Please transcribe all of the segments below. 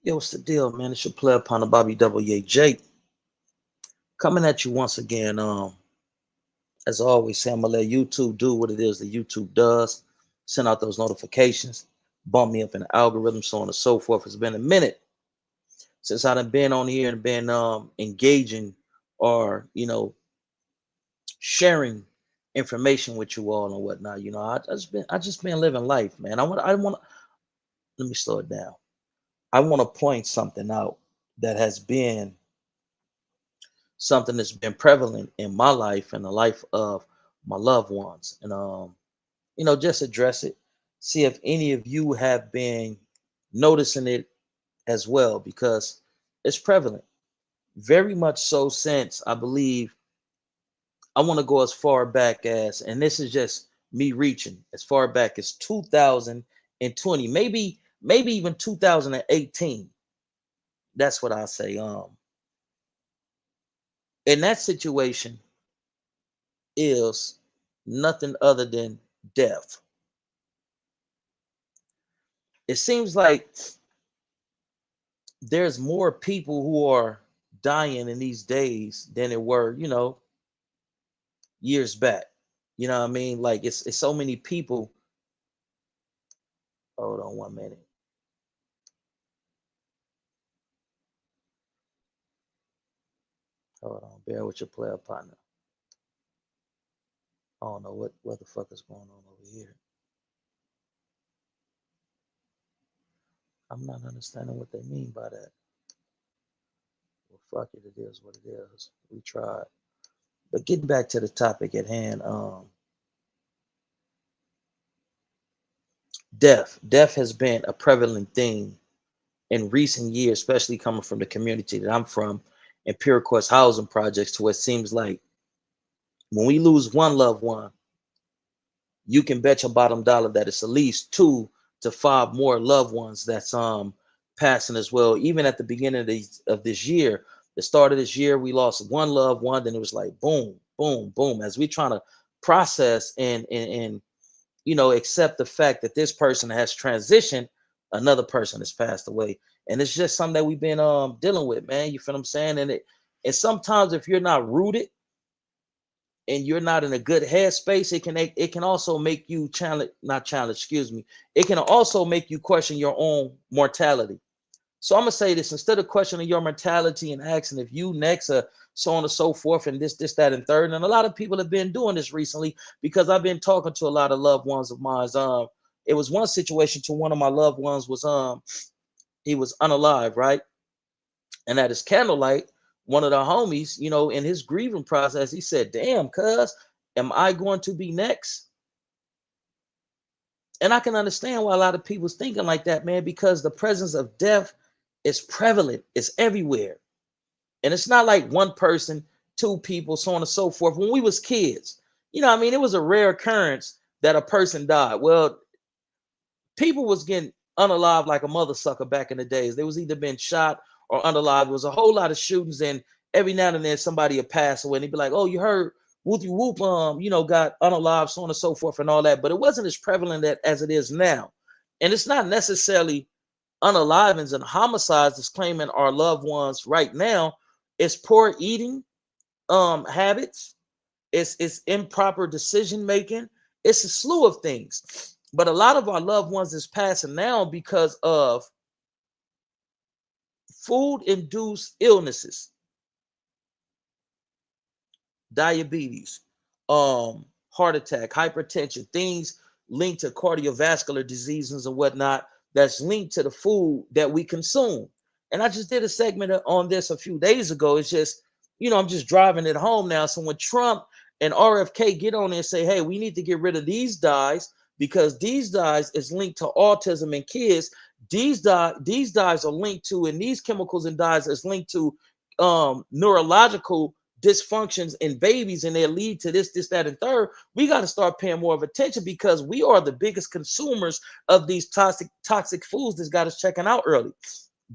Yo, what's the deal, man? It's your player upon the Bobby WAJ coming at you once again. As always, say I'm gonna let YouTube do what it is that YouTube does. Send out those notifications, bump me up in the algorithm, so on and so forth. It's been a minute since I done been on here and been engaging or sharing information with you all and whatnot. I just been living life, man. I want let me slow it down. I want to point something out that has been something that's been prevalent in my life and the life of my loved ones. And just address it. See if any of you have been noticing it as well, because it's prevalent. Very much so, since I believe I want to go as far back as, and this is just me reaching as far back as 2020, maybe even 2018. That's what I say. In that situation is nothing other than death. It seems like there's more people who are dying in these days than it were, years back. You know what I mean? Like it's so many people. Hold on 1 minute. Hold on, bear with your player partner. I don't know what the fuck is going on over here. I'm not understanding what they mean by that. Well, fuck it, it is what it is. We tried. But getting back to the topic at hand, death has been a prevalent thing in recent years, especially coming from the community that I'm from, and Pure Course housing projects, to what seems like when we lose one loved one, you can bet your bottom dollar that it's at least 2 to 5 more loved ones that's passing as well. Even at the beginning of this year, the start of this year, we lost one loved one, then it was like boom, boom, boom. As we trying to process and accept the fact that this person has transitioned, another person has passed away. And it's just something that we've been dealing with, man. You feel what I'm saying? And sometimes if you're not rooted and you're not in a good headspace, it can also make you challenge, not challenge, excuse me. It can also make you question your own mortality. So I'm gonna say this: instead of questioning your mortality and asking if you next, so on and so forth, and this, that, and third. And a lot of people have been doing this recently because I've been talking to a lot of loved ones of mine. It was one situation to one of my loved ones was he was unalive, right? And at his candlelight, one of the homies, in his grieving process, he said, "Damn, cuz, am I going to be next?" And I can understand why a lot of people's thinking like that, man, because the presence of death is prevalent, it's everywhere. And it's not like one person, two people, so on and so forth. When we was kids, it was a rare occurrence that a person died. Well, people was getting unalive like a mother sucker back in the days. They was either been shot or unalive. There was a whole lot of shootings, and every now and then somebody would pass away, and they'd be like, "Oh, you heard whoopie whoop, got unalive, so on and so forth, and all that." But it wasn't as prevalent as it is now, and it's not necessarily unalivings and homicides that's claiming our loved ones right now. It's poor eating habits. It's improper decision making. It's a slew of things. But a lot of our loved ones is passing now because of food induced illnesses, diabetes, heart attack, hypertension, things linked to cardiovascular diseases and whatnot, that's linked to the food that we consume. And I just did a segment on this a few days ago. It's just, I'm just driving it home now. So when Trump and RFK get on there and say, "Hey, we need to get rid of these dyes because these dyes is linked to autism in kids. These dyes are linked to, and these chemicals and dyes is linked to neurological dysfunctions in babies, and they lead to this, that, and third." We got to start paying more of attention because we are the biggest consumers of these toxic foods that's got us checking out early.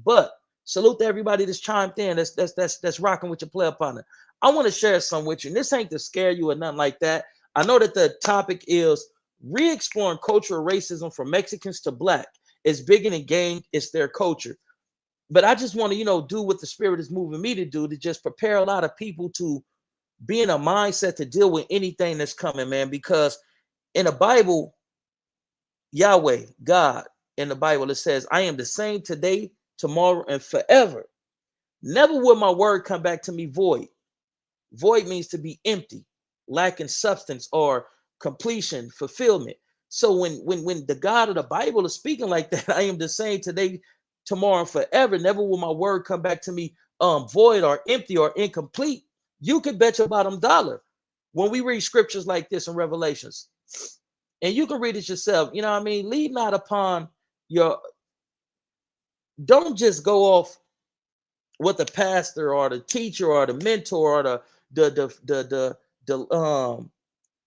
But salute to everybody that's chimed in. That's rocking with your player partner. I want to share some with you. And this ain't to scare you or nothing like that. I know that the topic is re-exploring cultural racism from Mexicans to black. It's big and gained. It's their culture. But I just want to, do what the spirit is moving me to do, to just prepare a lot of people to be in a mindset to deal with anything that's coming, man. Because in the Bible, Yahweh, God, in the Bible, it says, I am the same today, tomorrow, and forever. Never will my word come back to me void. Void means to be empty, lacking substance or completion, fulfillment. So when the God of the Bible is speaking like that, I am the same today, tomorrow, and forever. Never will my word come back to me void or empty or incomplete. You can bet your bottom dollar when we read scriptures like this in Revelations, and you can read it yourself. You know what I mean? Lead not upon your. Don't just go off what the pastor or the teacher or the mentor or the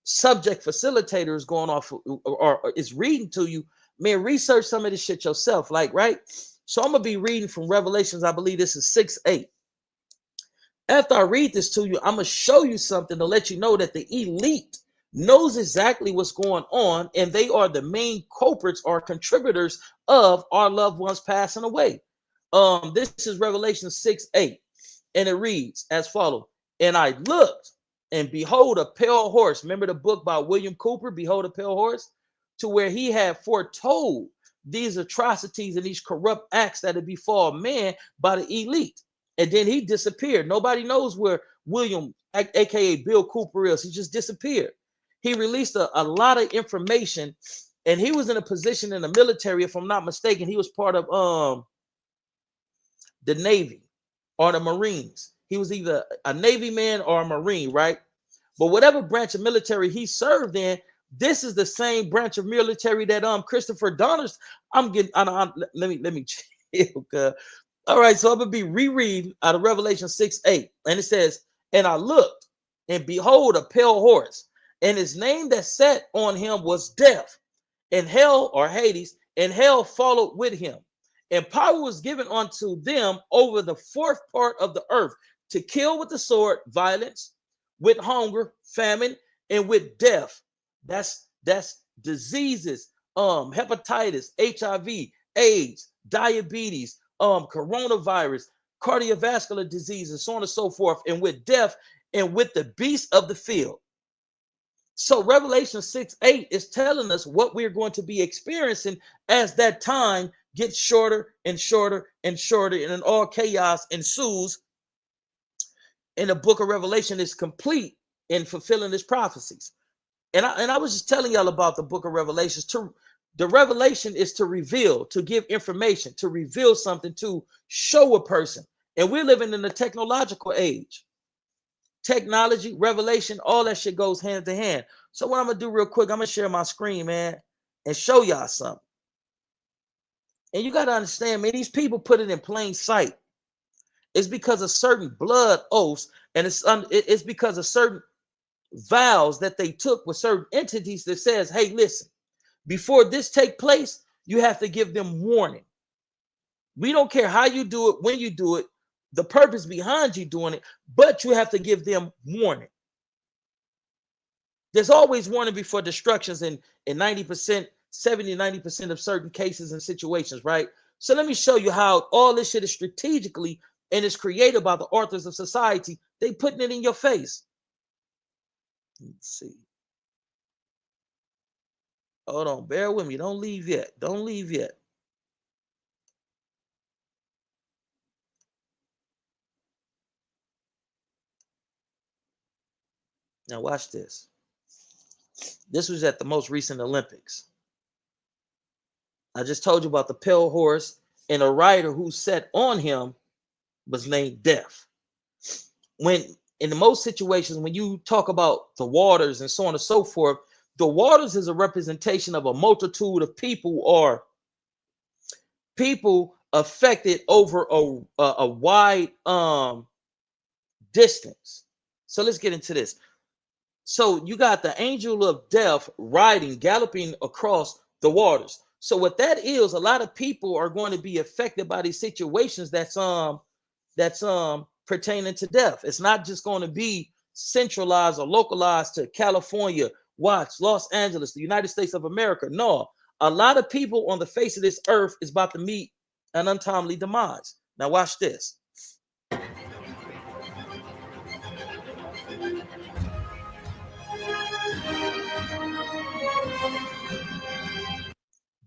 subject facilitator is going off or is reading to you. Man, research some of this shit yourself. Like, right? So I'm gonna be reading from Revelations. I believe this is 6:8. After I read this to you, I'm gonna show you something to let you know that the elite knows exactly what's going on, and they are the main culprits or contributors of our loved ones passing away. This is Revelation 6:8, and it reads as follows: And I looked, and behold, a pale horse. Remember the book by William Cooper, Behold a Pale Horse, to where he had foretold these atrocities and these corrupt acts that had befall man by the elite. And then he disappeared. Nobody knows where William, aka Bill Cooper, is. He just disappeared. He released a lot of information, and he was in a position in the military, if I'm not mistaken. He was part of the Navy or the Marines. He was either a Navy man or a Marine, right? But whatever branch of military he served in, this is the same branch of military that Christopher Donner's. Let me chill. All right, so I'm gonna be rereading out of Revelation 6:8, and it says, And I looked, and behold, a pale horse, and his name that sat on him was Death, and hell or Hades, and hell followed with him. And power was given unto them over the fourth part of the earth to kill with the sword, violence, with hunger, famine, and with death. That's diseases, hepatitis, HIV, AIDS, diabetes, coronavirus, cardiovascular diseases, so on and so forth, and with death, and with the beasts of the field. So Revelation 6:8 is telling us what we're going to be experiencing as that time gets shorter and shorter and shorter, and then all chaos ensues, and the book of Revelation is complete in fulfilling its prophecies. And I was just telling y'all about the book of Revelations. The revelation is to reveal, to give information, to reveal something, to show a person. And we're living in a technological age. Technology, revelation, all that shit goes hand to hand. So what I'm gonna do real quick, I'm gonna share my screen, man, and show y'all something. And you gotta understand, man, these people put it in plain sight. It's because of certain blood oaths, and it's because of certain vows that they took with certain entities that says, hey, listen, before this take place, you have to give them warning. We don't care how you do it, when you do it, the purpose behind you doing it, but you have to give them warning. There's always warning before destructions in 90%, 70-90% of certain cases and situations, right? So let me show you how all this shit is strategically and is created by the authors of society. They putting it in your face. Let's see. Hold on, bear with me. Don't leave yet. Don't leave yet. Now watch this. This was at the most recent Olympics. I just told you about the pale horse, and a rider who sat on him was named Death. When in the most situations, when you talk about the waters and so on and so forth, the waters is a representation of a multitude of people or people affected over a wide distance. So let's get into this. So you got the angel of death riding, galloping across the waters. So what that is, a lot of people are going to be affected by these situations that's pertaining to death. It's not just going to be centralized or localized to California, Watts, Los Angeles, the United States of America. No, a lot of people on the face of this earth is about to meet an untimely demise. Now watch this.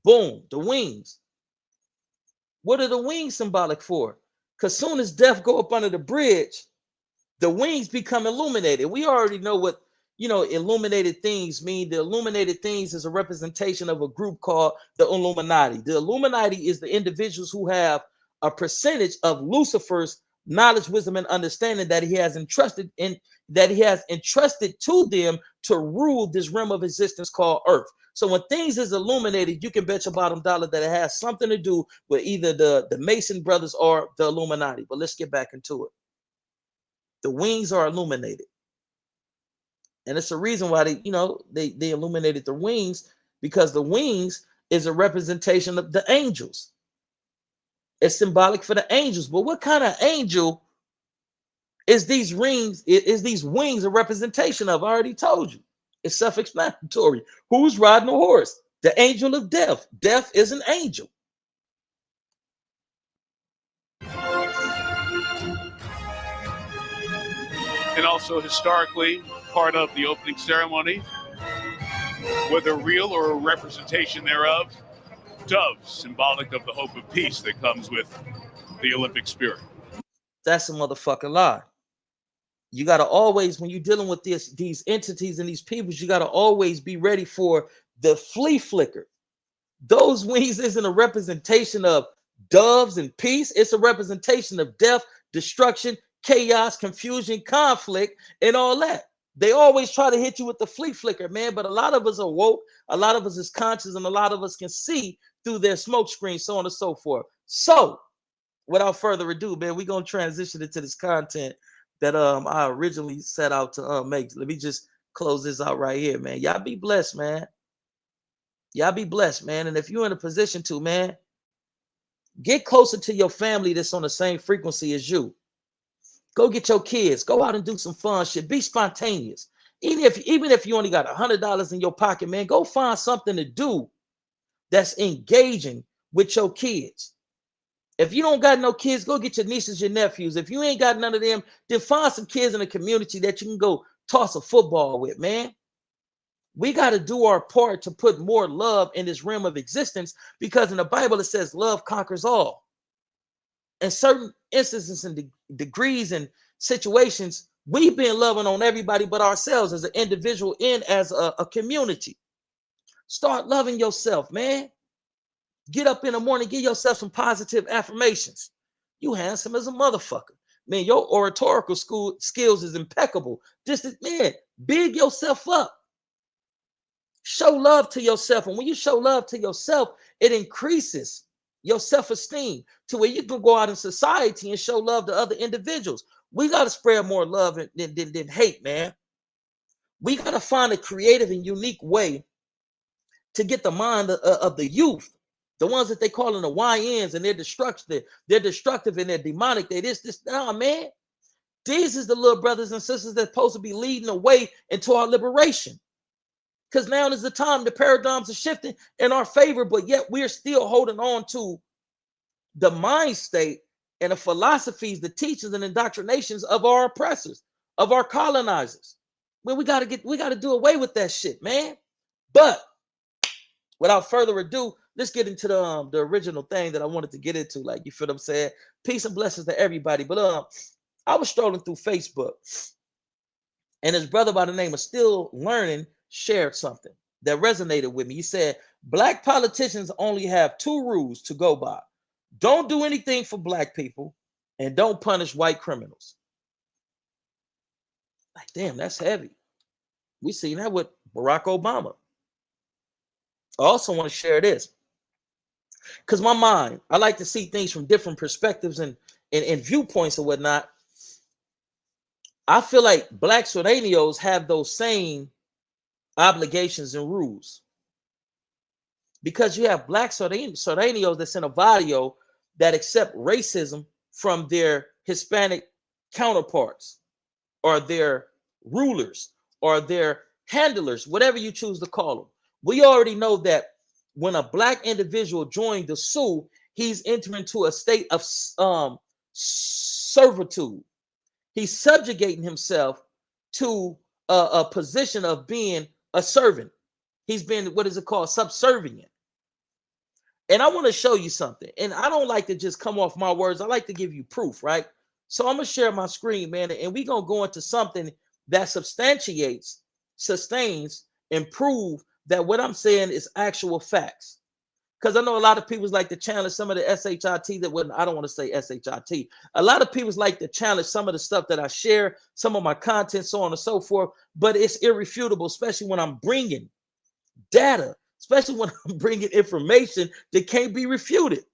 Boom, the wings. What are the wings symbolic for? Because soon as death go up under the bridge, the wings become illuminated. We already know what, illuminated things mean. The illuminated things is a representation of a group called the Illuminati. The Illuminati is the individuals who have a percentage of Lucifer's knowledge, wisdom, and understanding that he has entrusted to them to rule this realm of existence called Earth. So when things is illuminated, you can bet your bottom dollar that it has something to do with either the Mason brothers or the Illuminati. But let's get back into it. The wings are illuminated. And it's a reason why they illuminated the wings, because the wings is a representation of the angels. It's symbolic for the angels. But what kind of angel is these rings? Is these wings a representation of? I already told you. It's self-explanatory. Who's riding a horse? The angel of death. Death is an angel. And also historically, part of the opening ceremony, whether real or a representation thereof, doves, symbolic of the hope of peace that comes with the Olympic spirit. That's a motherfucking lie. You got to always, when you're dealing with these entities and these peoples, you got to always be ready for the flea flicker. Those wings isn't a representation of doves and peace. It's a representation of death, destruction, chaos, confusion, conflict, and all that. They always try to hit you with the flea flicker, man. But a lot of us are woke, a lot of us is conscious, and a lot of us can see through their smoke screen, so on and so forth. So, without further ado, man, we're gonna transition into this content that I originally set out to make. Let me just close this out right here, man. Y'all be blessed, man. Y'all be blessed, man. And if you're in a position to, man, get closer to your family that's on the same frequency as you. Go get your kids. Go out and do some fun shit. Be spontaneous. Even if you only got $100 in your pocket, man, go find something to do that's engaging with your kids. If you don't got no kids, go get your nieces, your nephews. If you ain't got none of them, then find some kids in the community that you can go toss a football with, man. We got to do our part to put more love in this realm of existence, because in the Bible it says love conquers all. In certain instances and degrees and situations, we've been loving on everybody but ourselves as an individual and as a community. Start loving yourself, man. Get up in the morning, give yourself some positive affirmations. You handsome as a motherfucker. Man, your oratorical skills is impeccable. Man, big yourself up. Show love to yourself. And when you show love to yourself, it increases your self-esteem to where you can go out in society and show love to other individuals. We got to spread more love than hate, man. We got to find a creative and unique way to get the mind of the youth, the ones that they calling the YNs, and they're destructive and they're demonic. Nah, man. These is the little brothers and sisters that's supposed to be leading the way into our liberation. Because now is the time, the paradigms are shifting in our favor, but yet we're still holding on to the mind state and the philosophies, the teachings and indoctrinations of our oppressors, of our colonizers. Well, we gotta do away with that shit, man. But without further ado, let's get into the original thing that I wanted to get into. Like, you feel what I'm saying? Peace and blessings to everybody. But I was strolling through Facebook, and his brother by the name of Still Learning shared something that resonated with me. He said, Black politicians only have two rules to go by. Don't do anything for Black people, and don't punish white criminals. Like, damn, that's heavy. We seen that with Barack Obama. I also want to share this, because my mind, I like to see things from different perspectives and viewpoints and whatnot. I feel like Black Sureños have those same obligations and rules, because you have Black Sureños that's in a barrio that accept racism from their Hispanic counterparts or their rulers or their handlers, whatever you choose to call them. We already know that when a Black individual joined the Sioux, he's entering to a state of servitude. He's subjugating himself to a position of being a servant. He's been, what is it called, subservient. And I want to show you something. And I don't like to just come off my words. I like to give you proof, right? So I'm going to share my screen, man. And we're going to go into something that substantiates, sustains, and prove that what I'm saying is actual facts. Because I know a lot of people like to challenge some of the SHIT that wouldn't, I don't want to say SHIT. A lot of people like to challenge some of the stuff that I share, some of my content, so on and so forth. But it's irrefutable, especially when I'm bringing data, especially when I'm bringing information that can't be refuted.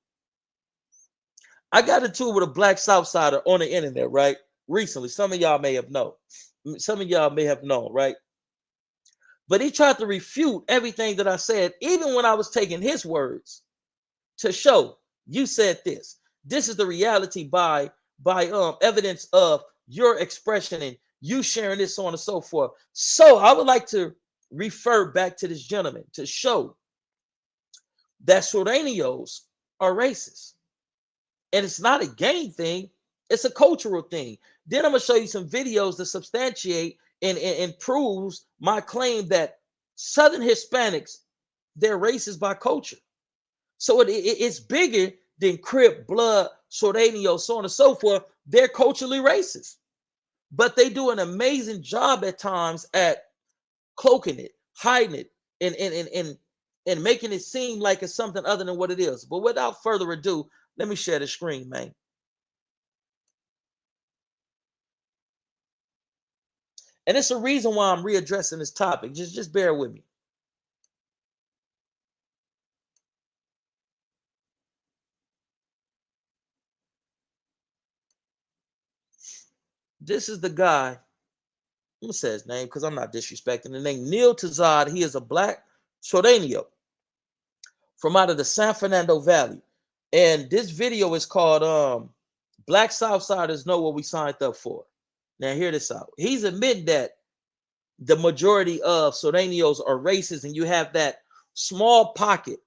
I got into it with a black Southsider on the internet, right? Recently. Some of y'all may have known. Some of y'all may have known, right? But he tried to refute everything that I said, even when I was taking his words to show you said this. This is the reality by evidence of your expression and you sharing this, so on and so forth. So I would like to refer back to this gentleman to show that Sureños are racist. And it's not a gang thing, it's a cultural thing. Then I'm going to show you some videos that substantiate and proves my claim that Southern Hispanics, they're racist by culture. So it's bigger than Crip, Blood, Sureño, so on and so forth. They're culturally racist. But they do an amazing job at times at cloaking it, hiding it, and making it seem like it's something other than what it is. But without further ado, let me share the screen, man. And it's a reason why I'm readdressing this topic. Just bear with me. This is the guy. I'm gonna say his name because I'm not disrespecting the name. Neil Tazad. He is a black Sureño from out of the San Fernando Valley. And this video is called Black Southsiders Know What We Signed Up For. Now hear this out. He's admitting that the majority of Sureños are racist, and you have that small pocket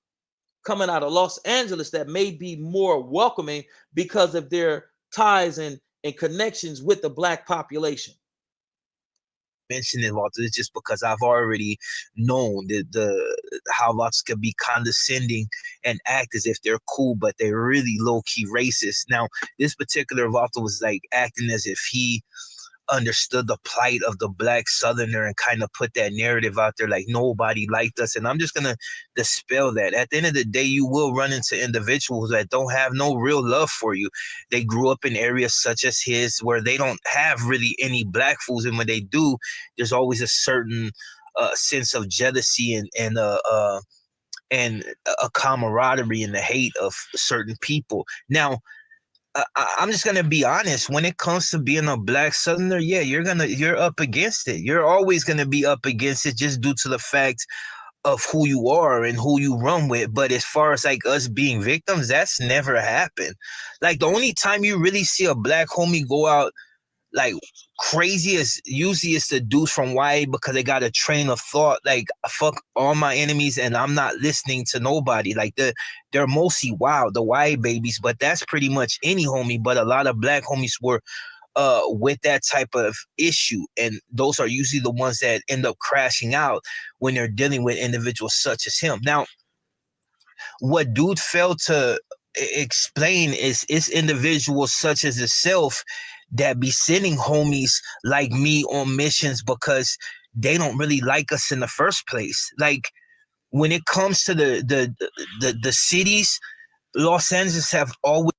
coming out of Los Angeles that may be more welcoming because of their ties and connections with the black population. Mention it, Walter, it's just because I've already known the how lots can be condescending and act as if they're cool, but they're really low-key racist. Now, this particular Walter was like acting as if he understood the plight of the black Southerner and kind of put that narrative out there like nobody liked us. And I'm just gonna dispel that. At the end of the day, you will run into individuals that don't have no real love for you. They grew up in areas such as his where they don't have really any black fools, and when they do, there's always a certain sense of jealousy and a camaraderie and the hate of certain people. Now, I'm just gonna be honest. When it comes to being a black Southerner, yeah, you're up against it. You're always gonna be up against it, just due to the fact of who you are and who you run with. But as far as like us being victims, that's never happened. Like the only time you really see a black homie go out like crazy is usually it's the dudes from YA, because they got a train of thought like fuck all my enemies and I'm not listening to nobody. Like they're mostly wild, the YA babies, but that's pretty much any homie. But a lot of black homies were with that type of issue, and those are usually the ones that end up crashing out when they're dealing with individuals such as him. Now, what dude failed to explain is it's individuals such as himself that be sending homies like me on missions because they don't really like us in the first place. Like when it comes to the cities, Los Angeles have always.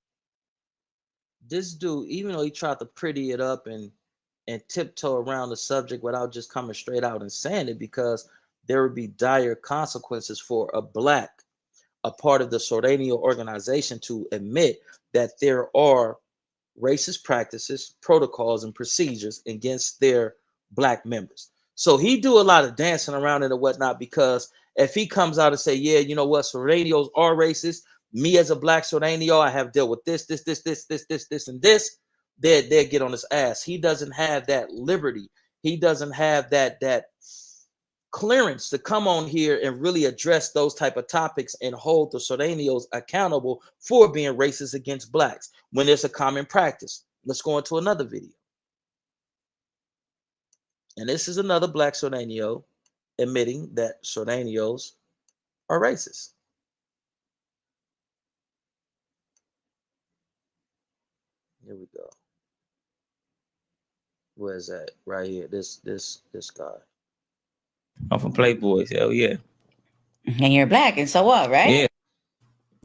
This dude, even though he tried to pretty it up and tiptoe around the subject without just coming straight out and saying it, because there would be dire consequences for a black, a part of the Sureño organization, to admit that there are racist practices, protocols, and procedures against their black members. So he do a lot of dancing around it and whatnot, because if he comes out and say, yeah, you know what, Sureños are racist, me as a black Sureño, I have dealt with this, and this, they'll get on his ass. He doesn't have that liberty. He doesn't have that clearance to come on here and really address those type of topics and hold the Sureños accountable for being racist against blacks when there's a common practice. Let's go into another video. And this is another black Sureño admitting that Sureños are racist. Here we go. Where's that? Right here. This guy. I'm from Playboys. Hell yeah. And you're black, and so what, right? Yeah.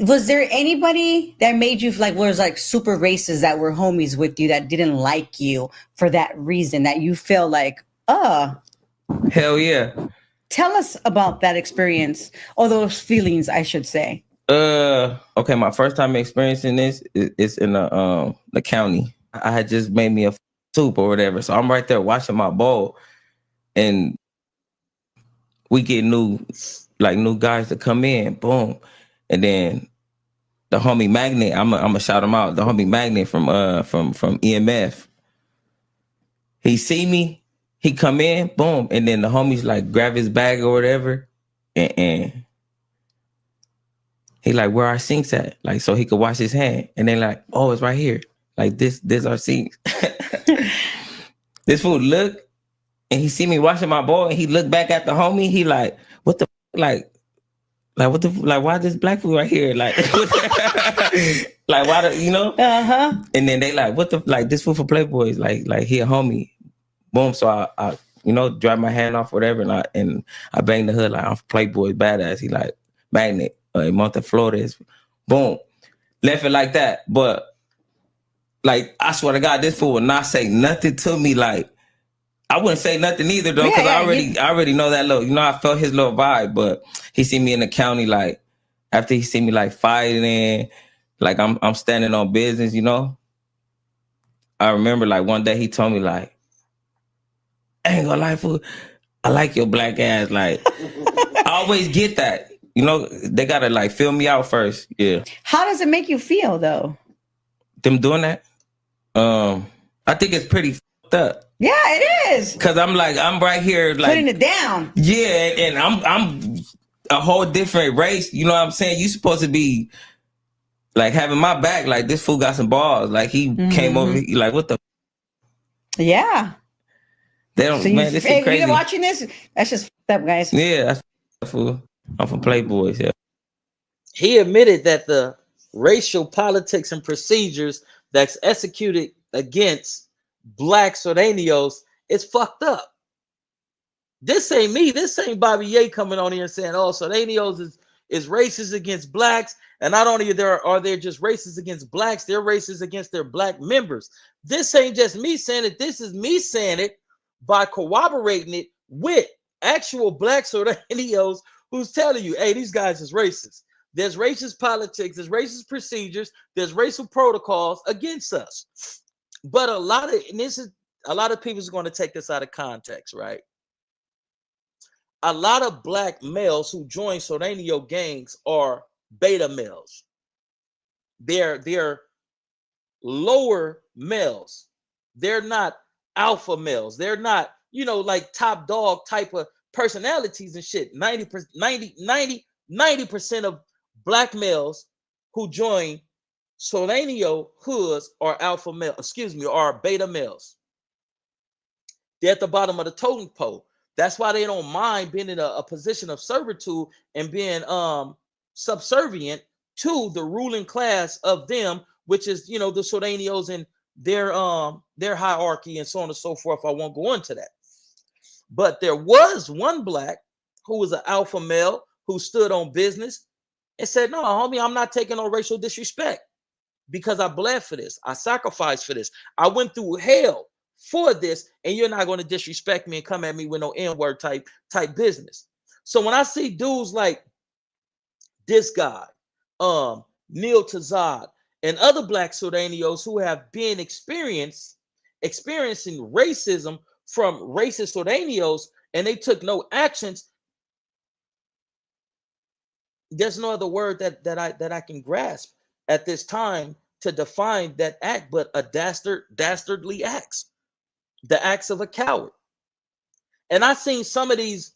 Was there anybody that made you like was like super racist that were homies with you that didn't like you for that reason that you feel like, Hell yeah. Tell us about that experience or those feelings, I should say. Okay, my first time experiencing this is in the county. I had just made me a soup or whatever, so I'm right there washing my bowl, and we get new guys to come in, boom, and then the homie Magnet, I'm gonna shout him out. The homie Magnet from EMF, he see me, he come in, boom, and then the homies like grab his bag or whatever, and he like, where our sinks at? Like, so he could wash his hand. And they like, oh, it's right here. Like, this our sinks. This fool look, and he see me washing my bowl, and he look back at the homie. He like, what the like what the why this black fool right here? Like, like why the, you know? Uh-huh. And then they like, what the this fool for Playboys? Like he a homie. Boom. So I dry my hand off, whatever, and I bang the hood like, I'm for Playboys, badass. He like, Magnet. Monte Flores, boom, left it like that. But like, I swear to God, this fool would not say nothing to me. Like, I wouldn't say nothing either though, because I already know that little, I felt his little vibe. But he see me in the county, like after he see me like fighting, like I'm standing on business, I remember like one day he told me like, I ain't gonna lie, fool, I like your black ass. Like, I always get that. They gotta like fill me out first. Yeah. How does it make you feel though? Them doing that? I think it's pretty fucked up. Yeah, it is. Cause I'm right here like putting it down. Yeah, and I'm a whole different race. You know what I'm saying? You supposed to be like having my back. Like, this fool got some balls. Like, he came over, like, what the? Yeah. They don't. So man, this is crazy. You're watching this? That's just fucked up, guys. Yeah, that's fool. I'm from Playboys, yeah. He admitted that the racial politics and procedures that's executed against black Sureños is fucked up. This ain't me. This ain't Bobby Ye coming on here and saying, oh, Sureños is racist against blacks. And not only are they just racist against blacks, they're racist against their black members. This ain't just me saying it. This is me saying it by corroborating it with actual black Sureños who's telling you, hey, these guys is racist. There's racist politics, there's racist procedures, there's racial protocols against us. But a lot of people is going to take this out of context, right? A lot of black males who join Sureño gangs are beta males. They're lower males. They're not alpha males. They're not, like top dog type of personalities and shit. 90% of black males who join Sureño hoods are alpha male, are beta males. They're at the bottom of the totem pole. That's why they don't mind being in a position of servitude and being subservient to the ruling class of them, which is, the Sureños and their hierarchy and so on and so forth. I won't go into that. But there was one black who was an alpha male who stood on business and said, no, homie, I'm not taking no racial disrespect because I bled for this. I sacrificed for this. I went through hell for this, and you're not going to disrespect me and come at me with no N-word type business. So when I see dudes like this guy, Neil Tazad, and other black Sureños who have been experiencing racism from racist Sureños, and they took no actions, there's no other word that I can grasp at this time to define that act, but a dastardly acts, the acts of a coward. And I've seen some of these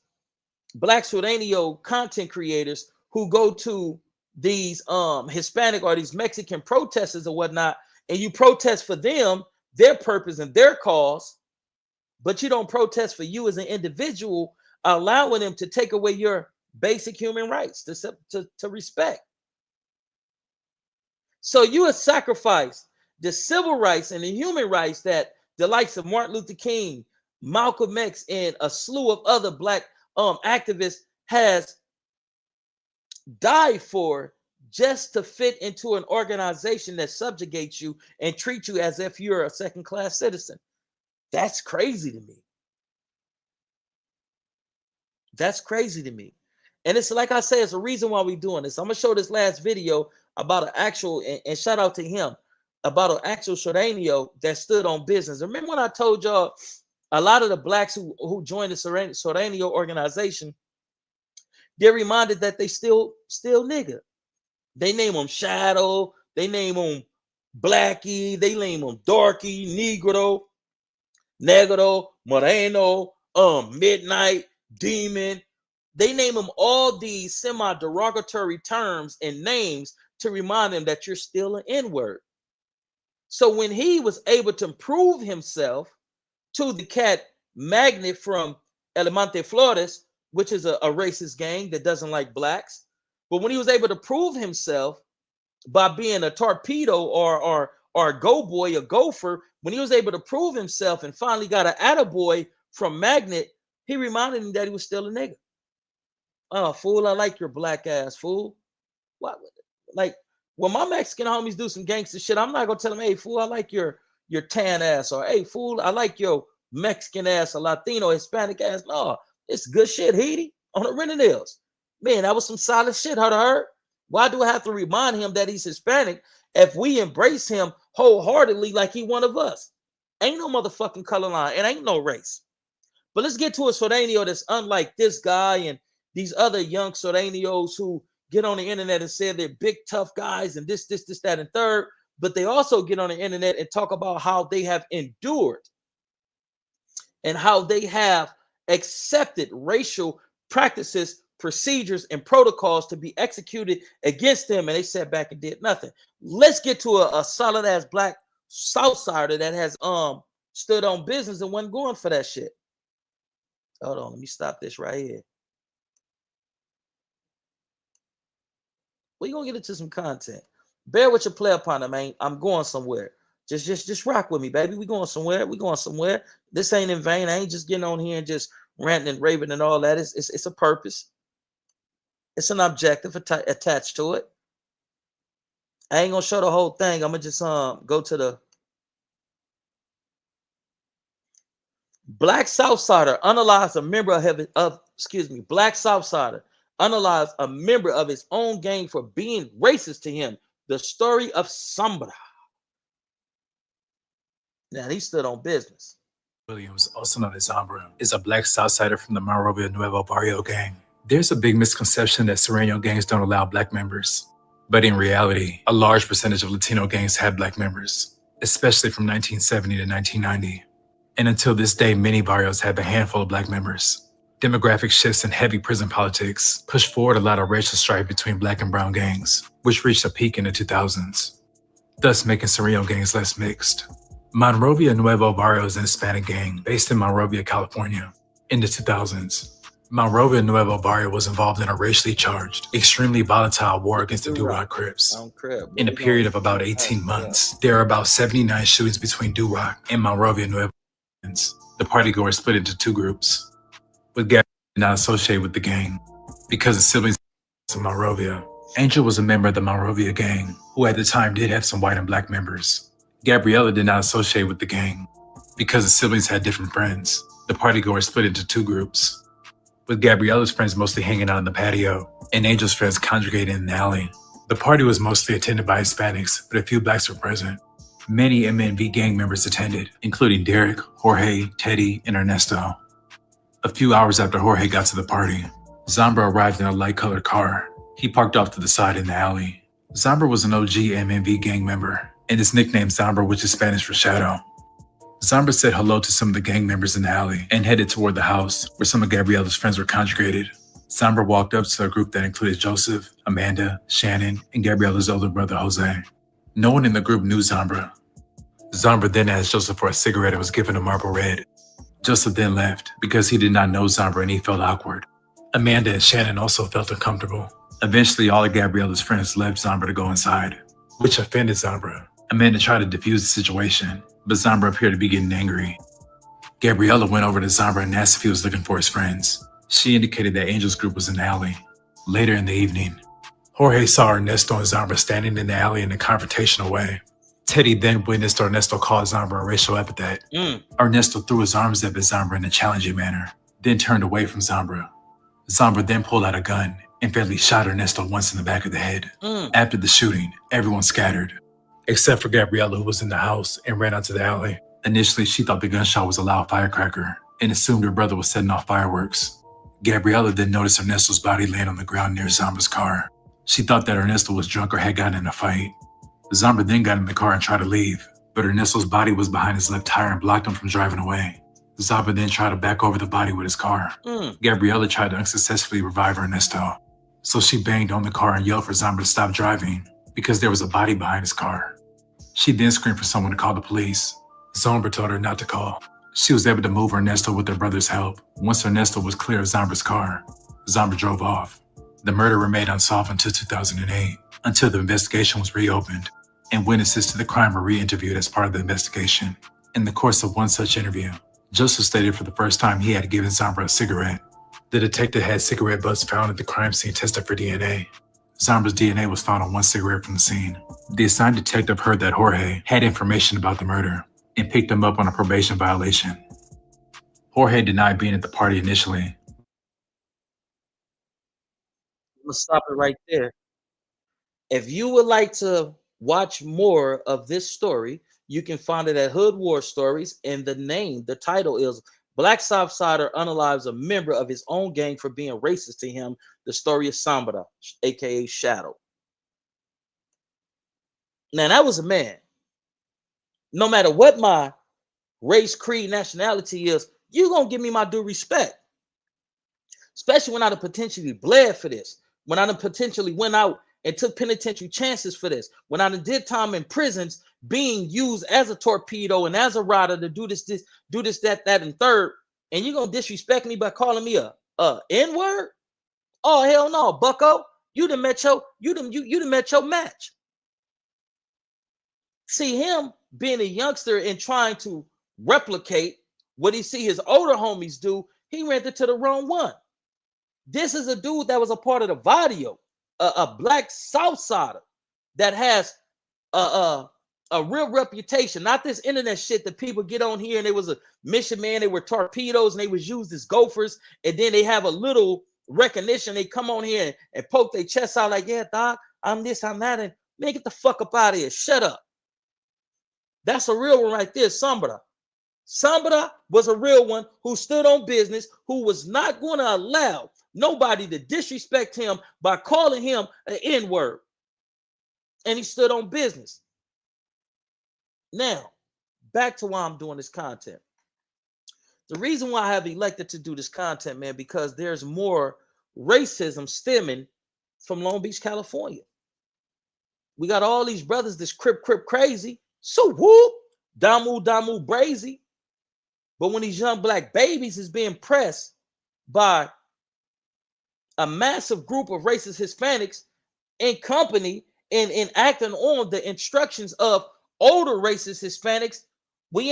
Black Sureño content creators who go to these Hispanic or these Mexican protesters or whatnot, and you protest for them, their purpose and their cause, but you don't protest for you as an individual, allowing them to take away your basic human rights to respect. So you have sacrificed the civil rights and the human rights that the likes of Martin Luther King, Malcolm X, and a slew of other Black activists has died for, just to fit into an organization that subjugates you and treats you as if you're a second-class citizen. That's crazy to me. That's crazy to me. And it's like I say, it's a reason why we're doing this. I'm going to show this last video about an actual, and shout out to him, about an actual Sureño that stood on business. Remember when I told y'all a lot of the Blacks who joined the Sureño organization, they're reminded that they still nigga. They name them Shadow, they name them Blackie, they name them Darky, Negro, Moreno, Midnight, Demon. They name them all these semi-derogatory terms and names to remind them that you're still an N-word. So when he was able to prove himself to the cat Magnet from Elemente Flores, which is a racist gang that doesn't like blacks, but when he was able to prove himself by being a torpedo or a go boy, a gopher, when he was able to prove himself and finally got an attaboy from Magnet, he reminded him that he was still a nigga. Oh, fool, I like your black ass, fool. What? Like, when my Mexican homies do some gangster shit, I'm not gonna tell them, hey, fool, I like your tan ass, or hey, fool, I like your Mexican ass, or Latino, Hispanic ass. No, it's good shit, Heedy, on the Renadills. Man, that was some solid shit, heard. Why do I have to remind him that he's Hispanic if we embrace him wholeheartedly like he one of us? Ain't no motherfucking color line. It ain't no race. But let's get to a Sureño that's unlike this guy and these other young Sureños who get on the internet and say they're big, tough guys and this, that, and third. But they also get on the internet and talk about how they have endured and how they have accepted racial practices, procedures, and protocols to be executed against them, and they sat back and did nothing. Let's get to a solid ass Black Southsider that has stood on business and wasn't going for that shit. Hold on, let me stop this right here. We're gonna get into some content. Bear with your player partner, man. I'm going somewhere. Just rock with me, baby. We going somewhere. We going somewhere. This ain't in vain. I ain't just getting on here and just ranting and raving and all that. It's a purpose. It's an objective attached to it. I ain't gonna show the whole thing. I'm gonna just go to the Black Southsider analyzed a member Black Southsider analyzed a member of his own gang for being racist to him. The story of Sombra. Now he stood on business. Williams, also known as Sombra, is a Black Southsider from the Monrovia Nuevo Barrio gang. There's a big misconception that Sureño gangs don't allow Black members. But in reality, a large percentage of Latino gangs had Black members, especially from 1970 to 1990. And until this day, many barrios have a handful of Black members. Demographic shifts and heavy prison politics pushed forward a lot of racial strife between Black and brown gangs, which reached a peak in the 2000s, thus making Sureño gangs less mixed. Monrovia Nuevo Barrio is an Hispanic gang based in Monrovia, California. In the 2000s, Monrovia Nuevo Barrio was involved in a racially charged, extremely volatile war against the Do-Rock Crips. In a period of about 18 months, there are about 79 shootings between Do-Rock and Monrovia Nuevo. The partygoers split into two groups, with Gabrielle not associated with the gang because the siblings of Monrovia. Angel was a member of the Monrovia gang, who at the time did have some white and Black members. Gabriella did not associate with the gang because the siblings had different friends. The partygoers split into two groups, with Gabriella's friends mostly hanging out in the patio and Angel's friends congregating in the alley. The party was mostly attended by Hispanics, but a few Blacks were present. Many MNV gang members attended, including Derek, Jorge, Teddy, and Ernesto. A few hours after Jorge got to the party, Sombra arrived in a light-colored car. He parked off to the side in the alley. Sombra was an OG MNV gang member, and his nickname Sombra, which is Spanish for shadow. Sombra said hello to some of the gang members in the alley and headed toward the house where some of Gabriella's friends were congregated. Sombra walked up to a group that included Joseph, Amanda, Shannon, and Gabriella's older brother, Jose. No one in the group knew Sombra. Sombra then asked Joseph for a cigarette and was given a Marlboro Red. Joseph then left because he did not know Sombra and he felt awkward. Amanda and Shannon also felt uncomfortable. Eventually, all of Gabriella's friends left Sombra to go inside, which offended Sombra. Amanda tried to defuse the situation, but Sombra appeared to be getting angry. Gabriella went over to Sombra and asked if he was looking for his friends. She indicated that Angel's group was in the alley. Later in the evening, Jorge saw Ernesto and Sombra standing in the alley in a confrontational way. Teddy then witnessed Ernesto call Sombra a racial epithet. Ernesto threw his arms up at Sombra in a challenging manner, then turned away from Sombra. Sombra then pulled out a gun and fatally shot Ernesto once in the back of the head. After the shooting, everyone scattered, except for Gabriella, who was in the house and ran out to the alley. Initially, she thought the gunshot was a loud firecracker and assumed her brother was setting off fireworks. Gabriella then noticed Ernesto's body laying on the ground near Sombra's car. She thought that Ernesto was drunk or had gotten in a fight. Sombra then got in the car and tried to leave, but Ernesto's body was behind his left tire and blocked him from driving away. Sombra then tried to back over the body with his car. Gabriella tried to unsuccessfully revive Ernesto, so she banged on the car and yelled for Sombra to stop driving because there was a body behind his car. She then screamed for someone to call the police. Sombra told her not to call. She was able to move Ernesto with her brother's help. Once Ernesto was clear of Sombra's car, Sombra drove off. The murder remained unsolved until 2008, until the investigation was reopened, and witnesses to the crime were re-interviewed as part of the investigation. In the course of one such interview, Joseph stated for the first time he had given Sombra a cigarette. The detective had cigarette butts found at the crime scene tested for DNA. Sombra's DNA was found on one cigarette from the scene. The assigned detective heard that Jorge had information about the murder and picked him up on a probation violation. Jorge denied being at the party initially. I'm gonna stop it right there. If you would like to watch more of this story, you can find it at Hood War Stories, and the title is Black Southsider Unalives a Member of His Own Gang for Being Racist to Him, the story of Sombra, aka Shadow. Now, that was a man. No matter what my race, creed, nationality is, you're going to give me my due respect. Especially when I done potentially bled for this. When I done potentially went out and took penitentiary chances for this. When I done did time in prisons being used as a torpedo and as a rider to do this, that, and third. And you're going to disrespect me by calling me a N-word? Oh, hell no, bucko. You done met your match. See, him being a youngster and trying to replicate what he see his older homies do, he ran into the wrong one. This is a dude that was a part of the Vadio, a black Southsider that has a real reputation, not this internet shit that people get on here and they was a mission man, they were torpedoes and they was used as gophers, and then they have a little recognition. They come on here and poke their chest out like, yeah, dog, I'm this, I'm that, and man, get the fuck up out of here. Shut up. That's a real one right there, Sombra. Sombra was a real one who stood on business, who was not going to allow nobody to disrespect him by calling him an N-word. And he stood on business. Now, back to why I'm doing this content. The reason why I have elected to do this content, man, because there's more racism stemming from Long Beach, California. We got all these brothers that's crip crazy. So whoop, damu brazy. But when these young black babies is being pressed by a massive group of racist Hispanics in company and acting on the instructions of older racist Hispanics, we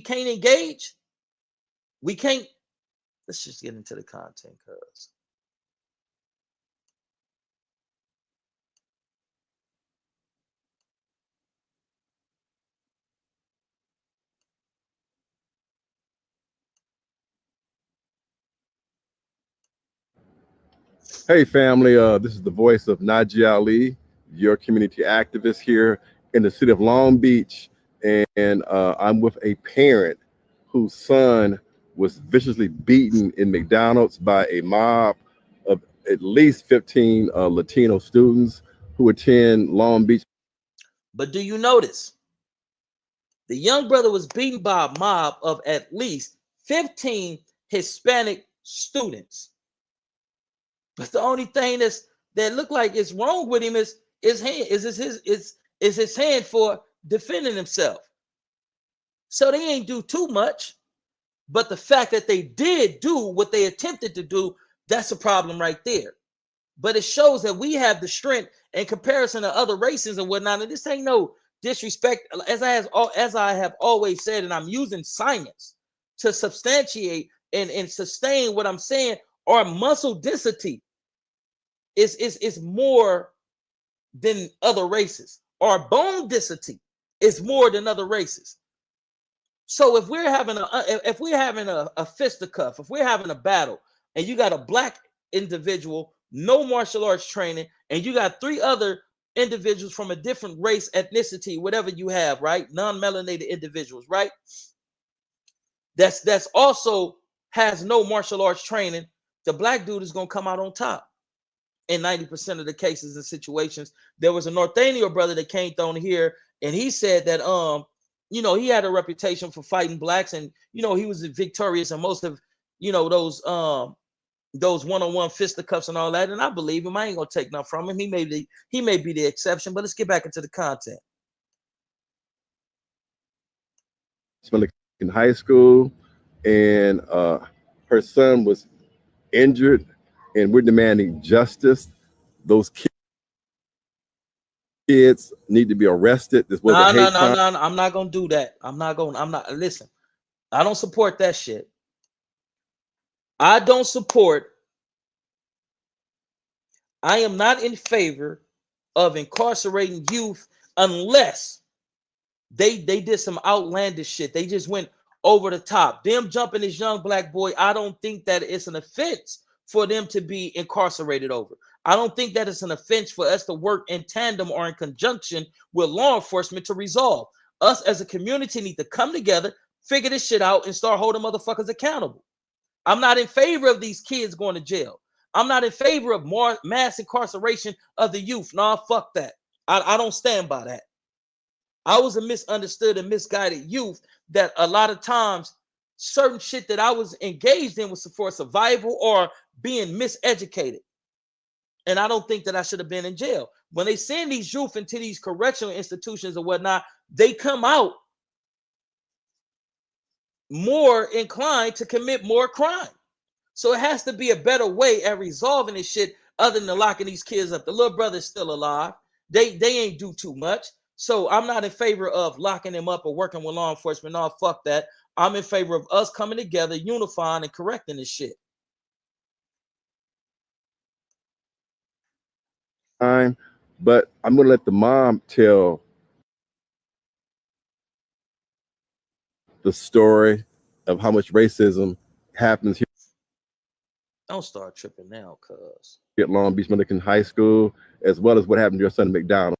can't engage. We can't. Let's just get into the content, cuz. Hey, family. This is the voice of Najee Ali, your community activist here in the city of Long Beach. And I'm with a parent whose son was viciously beaten in McDonald's by a mob of at least 15 Latino students who attend Long Beach. But do you notice? The young brother was beaten by a mob of at least 15 Hispanic students. But the only thing that look like is wrong with him is his hand, is his hand for defending himself. So they ain't do too much. But the fact that they did do what they attempted to do, that's a problem right there. But it shows that we have the strength in comparison to other races and whatnot. And this ain't no disrespect, as I have always said, and I'm using science to substantiate and sustain what I'm saying. Our muscle density is more than other races. Our bone density is more than other races. So if we're having a fisticuff, if we're having a battle, and you got a black individual, no martial arts training, and you got three other individuals from a different race, ethnicity, whatever you have, right? Non-melanated individuals, right? That's also has no martial arts training. The black dude is gonna come out on top in 90% of the cases and situations. There was a Northaniel brother that came on here, and he said that he had a reputation for fighting blacks, and he was victorious in most of those one-on-one fisticuffs and all that. And I believe him. I ain't gonna take nothing from him. He may be the exception, but let's get back into the content. In high school, and her son was injured, and we're demanding justice. Those kids need to be arrested. This was a hate crime. No. I'm not gonna do that. Listen, I don't support that shit. I am not in favor of incarcerating youth unless they did some outlandish shit. They just went over the top. Them jumping this young black boy, I don't think that it's an offense for them to be incarcerated over. I don't think that it's an offense for us to work in tandem or in conjunction with law enforcement to resolve. Us as a community need to come together, figure this shit out, and start holding motherfuckers accountable. I'm not in favor of these kids going to jail. I'm not in favor of more mass incarceration of the youth. Nah, fuck that. I don't stand by that. I was a misunderstood and misguided youth that a lot of times certain shit that I was engaged in was for survival or being miseducated. And I don't think that I should have been in jail. When they send these youth into these correctional institutions or whatnot, they come out more inclined to commit more crime. So it has to be a better way at resolving this shit other than locking these kids up. The little brother's still alive. They ain't do too much. So I'm not in favor of locking them up or working with law enforcement. No, fuck that. I'm in favor of us coming together, unifying, and correcting this shit. But I'm gonna let the mom tell the story of how much racism happens here. Don't start tripping now, cuz. At Long Beach Dominican High School, as well as what happened to your son at McDonald's.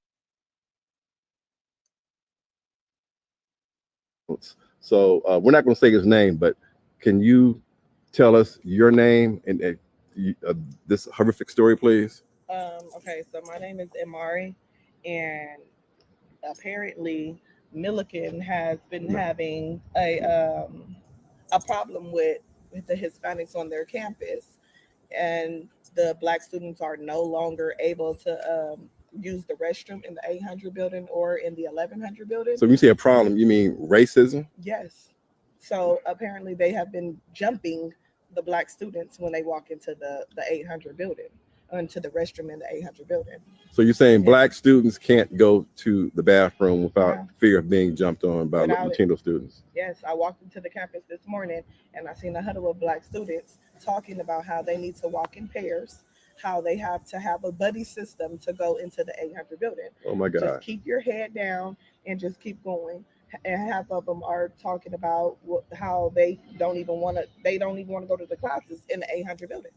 So we're not going to say his name, but can you tell us your name and this horrific story, please? Okay, so my name is Imari, and apparently Milliken has been having a problem with the Hispanics on their campus, and the black students are no longer able to use the restroom in the 800 building or in the 1100 building. So when you say a problem, you mean racism? Yes. So apparently they have been jumping the black students when they walk into the 800 building, into the restroom in the 800 building. So you're saying black students can't go to the bathroom without fear of being jumped on by Latino students? Yes, I walked into the campus this morning and I seen a huddle of black students talking about how they need to walk in pairs, how they have to have a buddy system to go into the 800 building. Oh my God. Just keep your head down and just keep going. And half of them are talking about how they don't even want to go to the classes in the 800 building.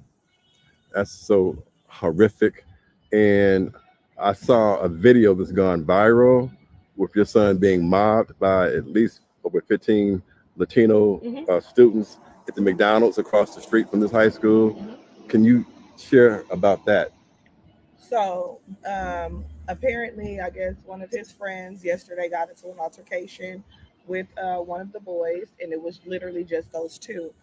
That's so horrific. And I saw a video that's gone viral with your son being mobbed by at least over 15 Latino students at the McDonald's across the street from this high school. Can you share about that? So apparently, I guess one of his friends yesterday got into an altercation with one of the boys, and it was literally just those two.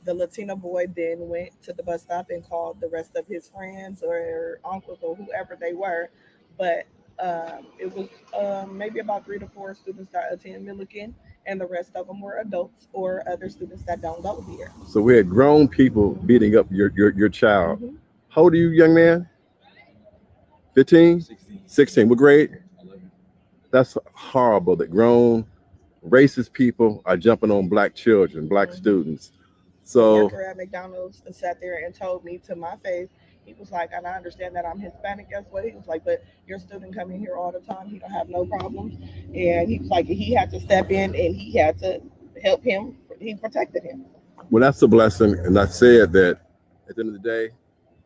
The Latino boy then went to the bus stop and called the rest of his friends or uncles or whoever they were. But it was maybe about 3 to 4 students that attend Milliken, and the rest of them were adults or other students that don't go here. So we had grown people beating up your child. Mhm. How old are you, young man? 15? 16. What grade? That's horrible that grown racist people are jumping on black children, black students. The So worker at McDonald's sat there and told me to my face, he was like, and I understand that I'm Hispanic. Guess what? He was like, but your student coming here all the time. He don't have no problems. And he was like, he had to step in and he had to help him. He protected him. well, that's a blessing. And I said that at the end of the day,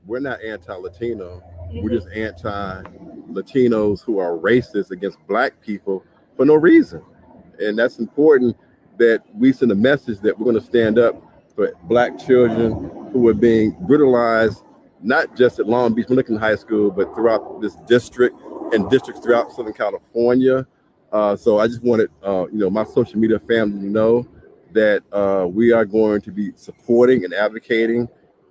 we're not anti-Latino. We're just anti-Latinos who are racist against black people for no reason. And that's important that we send a message that we're going to stand up for black children who are being brutalized, not just at Long Beach Milliken High School, but throughout this district and districts throughout Southern California. So I just wanted, my social media family to know that we are going to be supporting and advocating.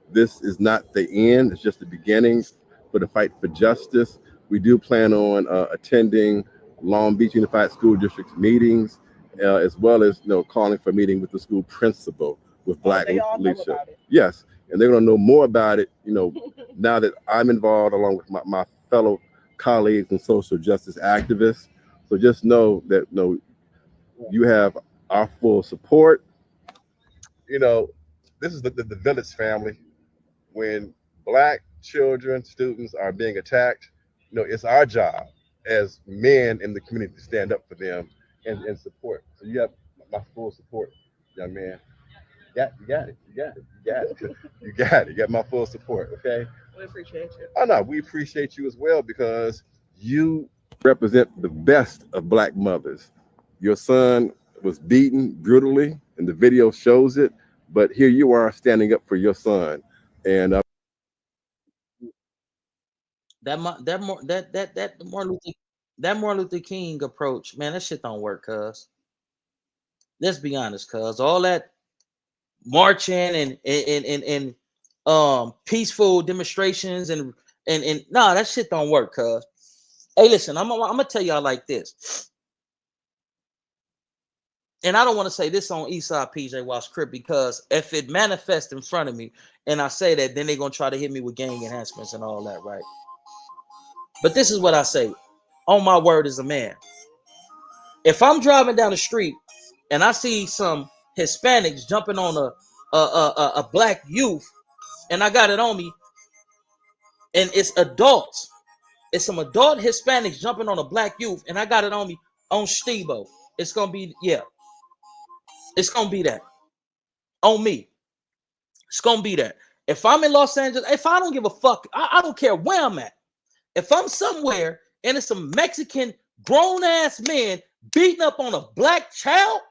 This is not the end, it's just the beginning for the fight for justice. We do plan on attending Long Beach Unified School District's meetings, as well as calling for a meeting with the school principal with black They all know leadership. about it. Yes, and they're going to know more about it, now that I'm involved along with my fellow colleagues and social justice activists. So just know that you have our full support. This is the village family. When black children, students are being attacked, it's our job as men in the community to stand up for them and support. So you have my full support, young man. You got it. You got my full support. Okay. We appreciate you. Oh no, we appreciate you as well because you represent the best of black mothers. Your son was beaten brutally, and the video shows it. But here you are standing up for your son, and That Martin Luther King approach, man, that shit don't work, cuz. Let's be honest, cuz all that marching and peaceful demonstrations and nah, that shit don't work, cuz. Hey, listen, I'm gonna tell y'all like this. And I don't want to say this on Eastside PJ Walsh Crip because if it manifests in front of me and I say that, then they're gonna try to hit me with gang enhancements and all that, right? But this is what I say on my word as a man. If I'm driving down the street and I see some Hispanics jumping on a black youth and I got it on me and it's adults, it's some adult Hispanics jumping on a black youth and I got it on me on Stebo, it's gonna be, yeah, it's gonna be that on me. It's gonna be that. If I'm in Los Angeles, if I don't give a fuck, I don't care where I'm at. If I'm somewhere and it's some Mexican grown ass men beating up on a black child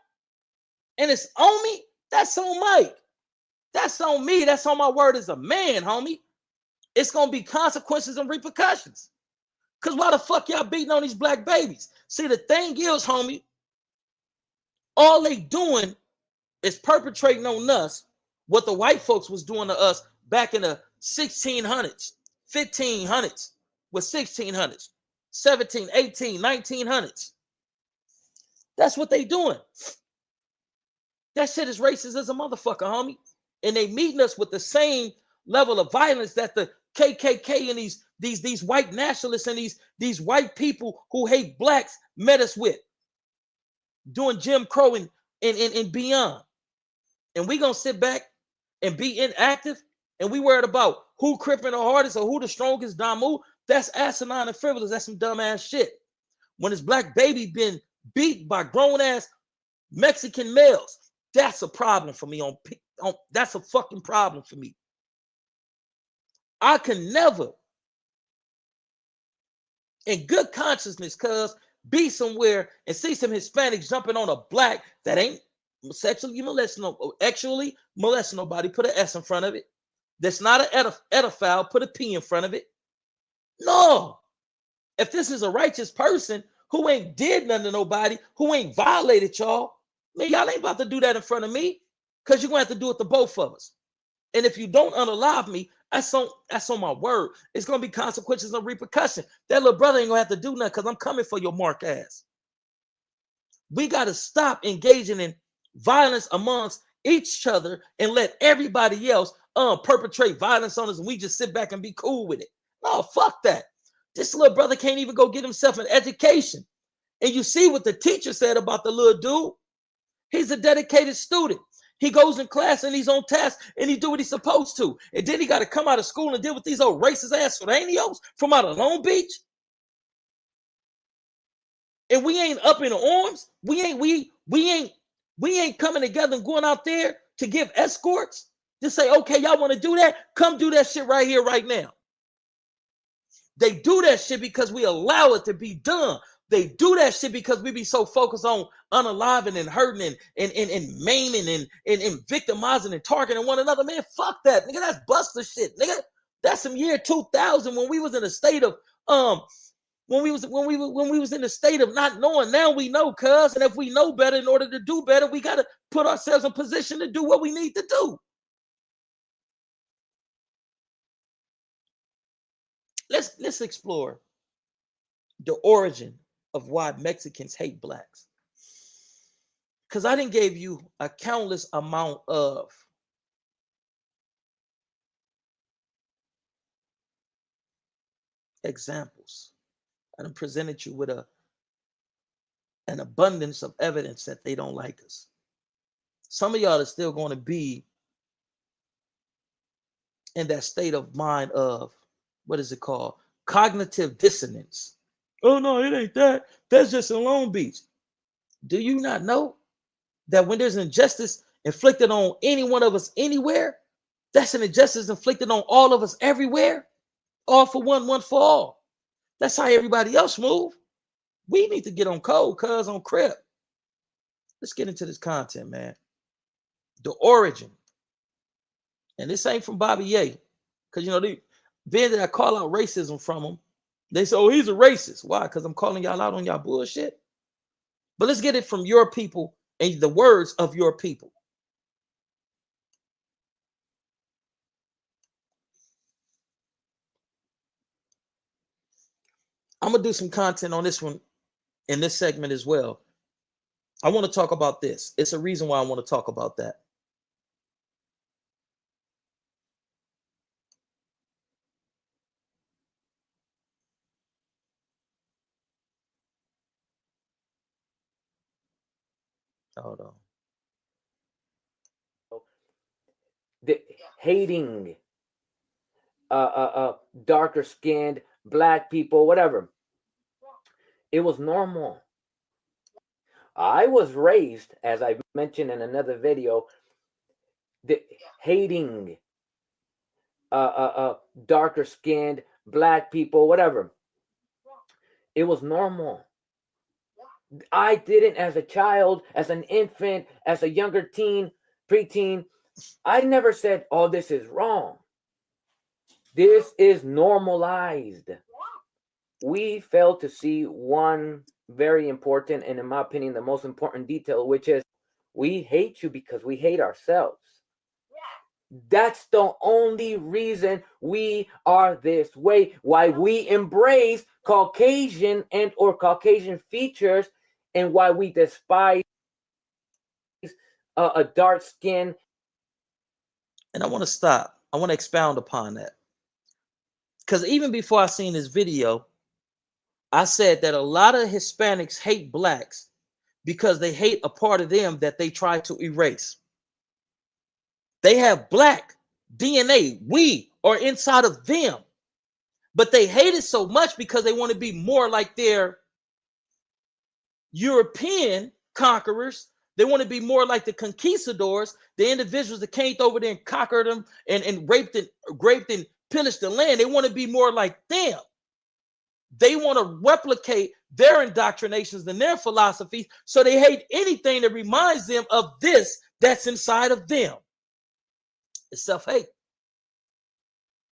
and it's on me, that's on Mike. That's on me. That's on my word as a man, homie. It's gonna be consequences and repercussions. Cause why the fuck y'all beating on these black babies? See, the thing is, homie, all they doing is perpetrating on us what the white folks was doing to us back in the 1600s, 1500s, with 1600s, 17, 18, 1900s. That's what they doing. That shit is racist as a motherfucker, homie. And they meeting us with the same level of violence that the KKK and these white nationalists and these white people who hate blacks met us with, doing Jim Crow and beyond. And we gonna sit back and be inactive and we worried about who cripping the hardest or who the strongest Damu. That's asinine and frivolous. That's some dumb ass shit. When this black baby been beat by grown ass Mexican males, that's a problem for me. That's a fucking problem for me. I can never, in good consciousness, cuz, be somewhere and see some Hispanics jumping on a black that ain't sexually molesting nobody, put an S in front of it. That's not an edophile, put a P in front of it. No. If this is a righteous person who ain't did nothing to nobody, who ain't violated y'all, man, y'all ain't about to do that in front of me. because you're gonna have to do it to both of us. And if you don't unalive me, that's on my word. It's gonna be consequences and repercussion. That little brother ain't gonna have to do nothing because I'm coming for your mark ass. We gotta stop engaging in violence amongst each other and let everybody else perpetrate violence on us, and we just sit back and be cool with it. No, fuck that. This little brother can't even go get himself an education. And you see what the teacher said about the little dude. He's a dedicated student. He goes in class and he's on task and he do what he's supposed to. And then he got to come out of school and deal with these old racist ass Foranios from out of Long Beach. And we ain't up in arms. We ain't coming together and going out there to give escorts. Just say, okay, y'all want to do that? Come do that shit right here, right now. They do that shit because we allow it to be done. They do that shit because we be so focused on unaliving and hurting and maiming and victimizing and targeting one another. Man, fuck that. Nigga, that's buster shit. Nigga, that's some year 2000 when we was in a state of when we was in a state of not knowing. Now we know, cuz, and if we know better, in order to do better, we gotta put ourselves in position to do what we need to do. Let's explore the origin of why Mexicans hate blacks. Because I didn't give you a countless amount of examples. I done presented you with an abundance of evidence that they don't like us. Some of y'all are still going to be in that state of mind of, what is it called? Cognitive dissonance. Oh no, it ain't that. That's just in Long Beach. Do you not know that when there's injustice inflicted on any one of us anywhere, that's an injustice inflicted on all of us everywhere? All for one, one for all. That's how everybody else move. We need to get on code, cuz, on Crip. Let's get into this content, man. The origin. And this ain't from Bobby Ye. Because, being that I call out racism from him, they say, oh, he's a racist. Why? Because I'm calling y'all out on y'all bullshit. But let's get it from your people and the words of your people. I'm going to do some content on this one in this segment as well. I want to talk about this. It's a reason why I want to talk about that. Hold on. The hating darker skinned black people, whatever. It was normal. I was raised, as I mentioned in another video, the hating darker skinned black people, whatever. It was normal. I didn't, as a child, as an infant, as a younger teen, preteen, I never said, oh, this is wrong. This is normalized. We fail to see one very important, and in my opinion, the most important detail, which is we hate you because we hate ourselves. That's the only reason we are this way. Why we embrace Caucasian and or Caucasian features, and why we despise a dark skin. And I want to stop. I want to expound upon that. Because even before I seen this video, I said that a lot of Hispanics hate blacks because they hate a part of them that they try to erase. They have black DNA. We are inside of them. But they hate it so much because they want to be more like their European conquerors. They want to be more like the conquistadors, the individuals that came over there and conquered them and raped and pillaged the land. They want to be more like them. They want to replicate their indoctrinations and their philosophies, so they hate anything that reminds them of this that's inside of them. It's self-hate.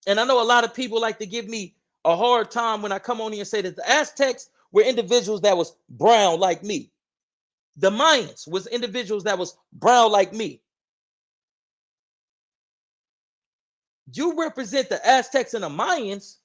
And I know a lot of people like to give me a hard time when I come on here and say that the Aztecs were individuals that was brown like me. The Mayans was individuals that was brown like me. You represent the Aztecs and the Mayans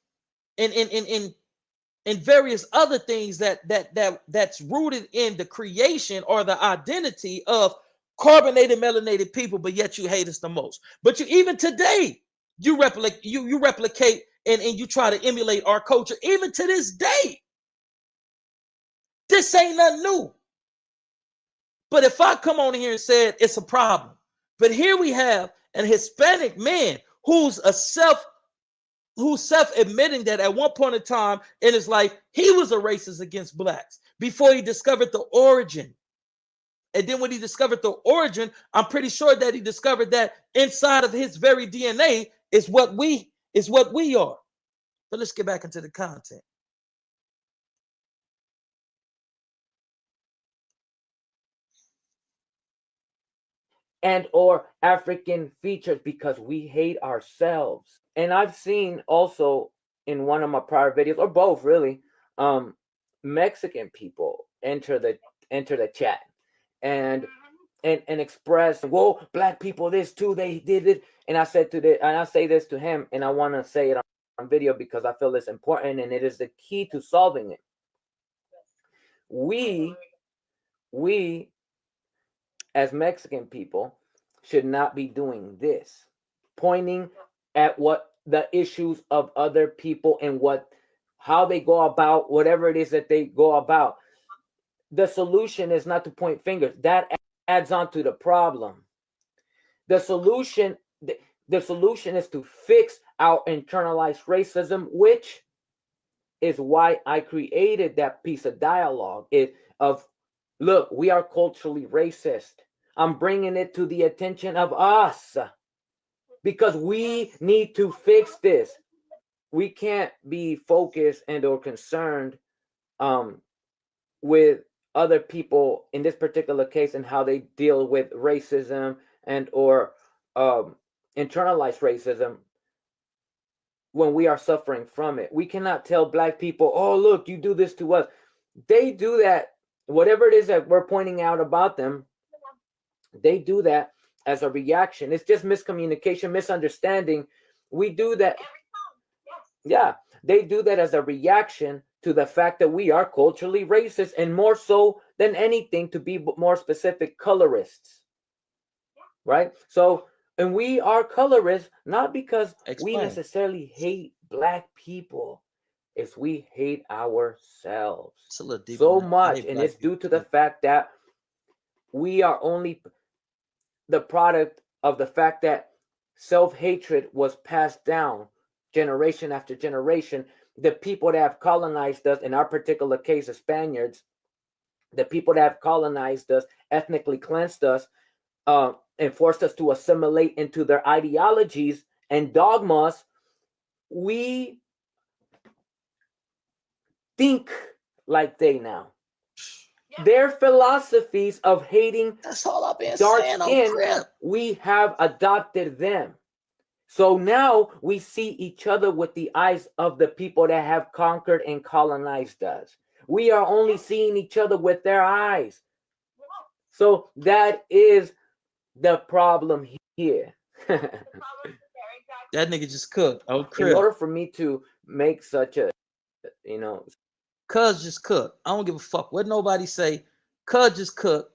and various other things that's rooted in the creation or the identity of carbonated melanated people, but yet you hate us the most. But you even today, you replicate and you try to emulate our culture, even to this day. This ain't nothing new. But if I come on here and said it's a problem, but here we have an Hispanic man who's self-admitting that at one point in time in his life, he was a racist against blacks before he discovered the origin. And then when he discovered the origin, I'm pretty sure that he discovered that inside of his very DNA is what we are. But let's get back into the content. And or African features because we hate ourselves. And I've seen also in one of my prior videos, or both really, Mexican people enter the chat and express, whoa, black people this too, they did it. And I say this to him, and I want to say it on video because I feel it's important and it is the key to solving it. We as Mexican people should not be doing this, pointing at what the issues of other people and how they go about whatever it is that they go about. The solution is not to point fingers. That adds on to the problem. The solution is to fix our internalized racism, which is why I created that piece of dialogue of, look, we are culturally racist. I'm bringing it to the attention of us because we need to fix this. We can't be focused and or concerned with other people in this particular case and how they deal with racism and or internalized racism when we are suffering from it. We cannot tell black people, oh, look, you do this to us. They do that, whatever it is that we're pointing out about them, they do that as a reaction. It's just miscommunication, misunderstanding. We do that. Yeah, they do that as a reaction to the fact that we are culturally racist, and more so than anything, to be more specific, colorists. Right? So, and we are colorists not because we necessarily hate black people. It's we hate ourselves so much, and it's due to the fact that we are only the product of the fact that self-hatred was passed down generation after generation. The people that have colonized us, in our particular case, the Spaniards, the people that have colonized us, ethnically cleansed us, and forced us to assimilate into their ideologies and dogmas, we think like they now. Their philosophies of hating dark skin, we have adopted them. So now we see each other with the eyes of the people that have conquered and colonized us. We are only seeing each other with their eyes. So that is the problem here. That nigga just cooked. Oh, crap. In order for me to make such a, Cuz just cook. I don't give a fuck what nobody say. Cuz just cook.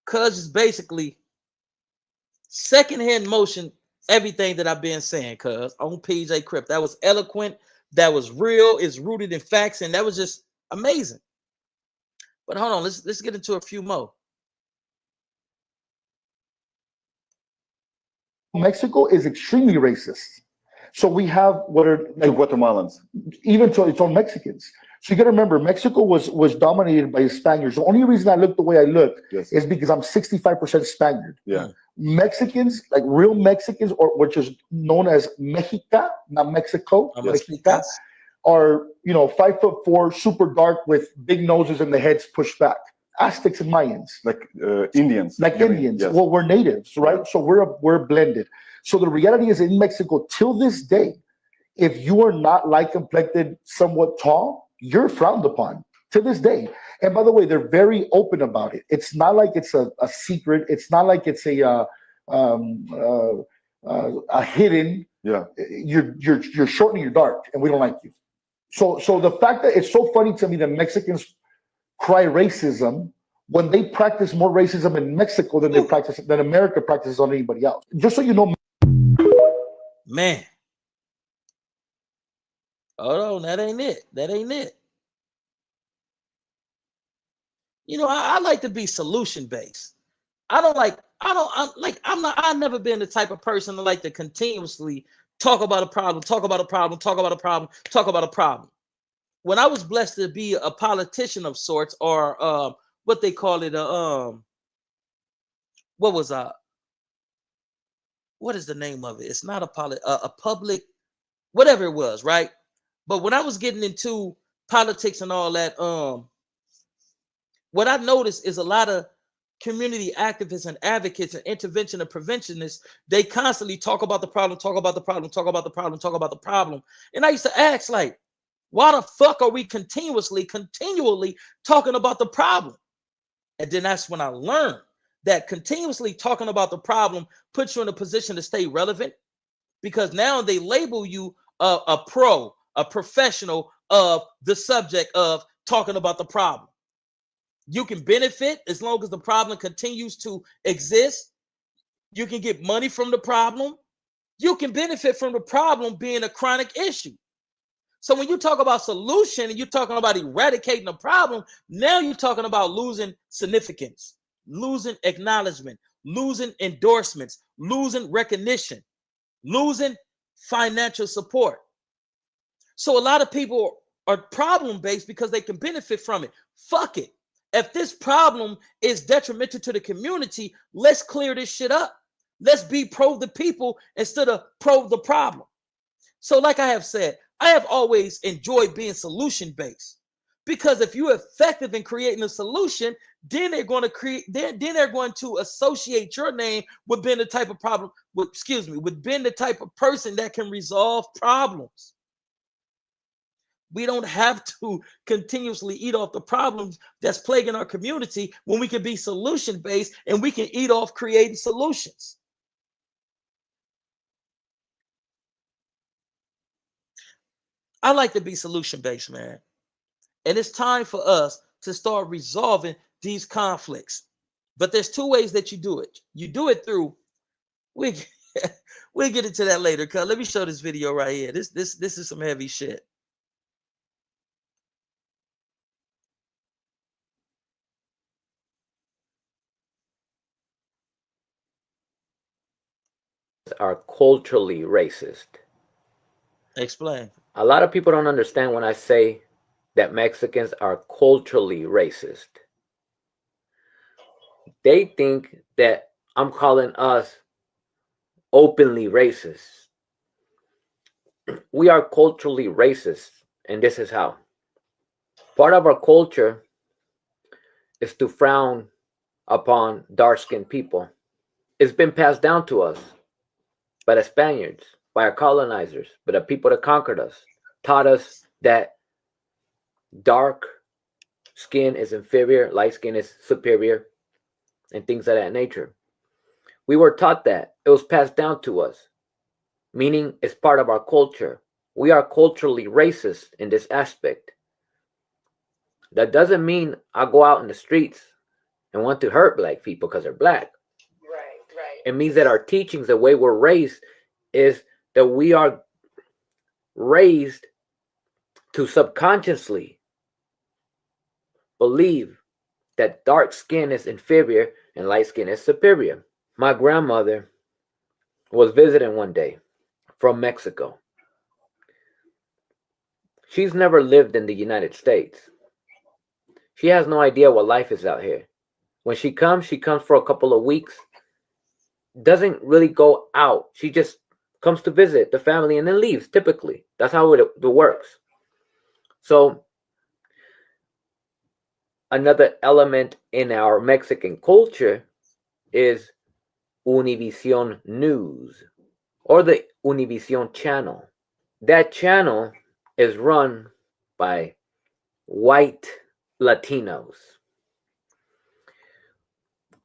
Cuz just basically secondhand motion everything that I've been saying, cuz on PJ Crip. That was eloquent. That was real. It's rooted in facts, and that was just amazing. But hold on, let's get into a few more. Mexico is extremely racist. So we have what are like Guatemalans, even to its own Mexicans. So you got to remember, Mexico was dominated by Spaniards. The only reason I look the way I look is because I'm 65% Spaniard. Yeah. Mexicans, like real Mexicans, or which is known as Mexica, not Mexico, Mexica, are 5'4", super dark with big noses and the heads pushed back. Aztecs and Mayans, like Indians, Yes. Well, we're natives, right? Yeah. So we're blended. So the reality is, in Mexico till this day, if you are not light complected, somewhat tall, you're frowned upon to this day. And by the way, they're very open about it. It's not like it's a secret. It's not like it's a hidden. Yeah, you're short and you're dark, and we don't like you. So the fact that it's so funny to me that Mexicans cry racism when they practice more racism in Mexico than America practices on anybody else. Just so you know, Man. Hold on, that ain't it. That ain't it. You know, I like to be solution based. I've never been the type of person that like to continuously talk about a problem, talk about a problem, talk about a problem, talk about a problem. When I was blessed to be a politician of sorts, or what they call it, what was what is the name of it? It's not a public, whatever it was, right? But when I was getting into politics and all that, what I noticed is a lot of community activists and advocates and intervention and preventionists, they constantly talk about the problem, talk about the problem, talk about the problem, talk about the problem. And I used to ask, like, why the fuck are we continually talking about the problem? And then that's when I learned that continuously talking about the problem puts you in a position to stay relevant, because now they label you a pro, a professional of the subject of talking about the problem. You can benefit as long as the problem continues to exist. You can get money from the problem. You can benefit from the problem being a chronic issue. So when you talk about solution and you're talking about eradicating the problem, now you're talking about losing significance, losing acknowledgement, losing endorsements, losing recognition, losing financial support. So a lot of people are problem based because they can benefit from it. Fuck it. If this problem is detrimental to the community, let's clear this shit up. Let's be pro the people instead of pro the problem. So, like I have said, I have always enjoyed being solution based, because if you're effective in creating a solution, then they're going to create. Then they're going to associate your name with being the type of problem. With being the type of person that can resolve problems. We don't have to continuously eat off the problems that's plaguing our community when we can be solution based and we can eat off creating solutions. I like to be solution based, man. And it's time for us to start resolving these conflicts. But there's two ways that you do it. You do it through, we we'll get into that later. Cuz let me show this video right here. This is some heavy shit. Are culturally racist. Explain. A lot of people don't understand when I say that Mexicans are culturally racist. They think that I'm calling us openly racist. We are culturally racist, and this is how. Part of our culture is to frown upon dark-skinned people. It's been passed down to us by the Spaniards, by our colonizers, by the people that conquered us, taught us that dark skin is inferior, light skin is superior, and things of that nature. We were taught that. It was passed down to us, meaning it's part of our culture. We are culturally racist in this aspect. That doesn't mean I go out in the streets and want to hurt black people because they're black. Right. It means that our teachings, the way we're raised, is that we are raised to subconsciously believe that dark skin is inferior and light skin is superior. My grandmother was visiting one day from Mexico. She's never lived in the United States. She has no idea what life is out here. When she comes for a couple of weeks, doesn't really go out. She just comes to visit the family and then leaves, typically. That's how it works. So another element in our Mexican culture is Univision News, or the Univision channel. That channel is run by white Latinos.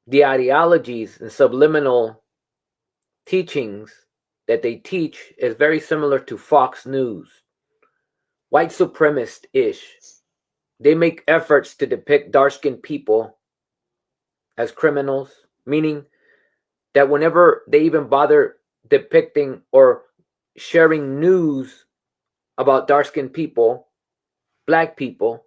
The ideologies and subliminal teachings that they teach is very similar to Fox News, white supremacist-ish. They make efforts to depict dark-skinned people as criminals, meaning that whenever they even bother depicting or sharing news about dark-skinned people, black people,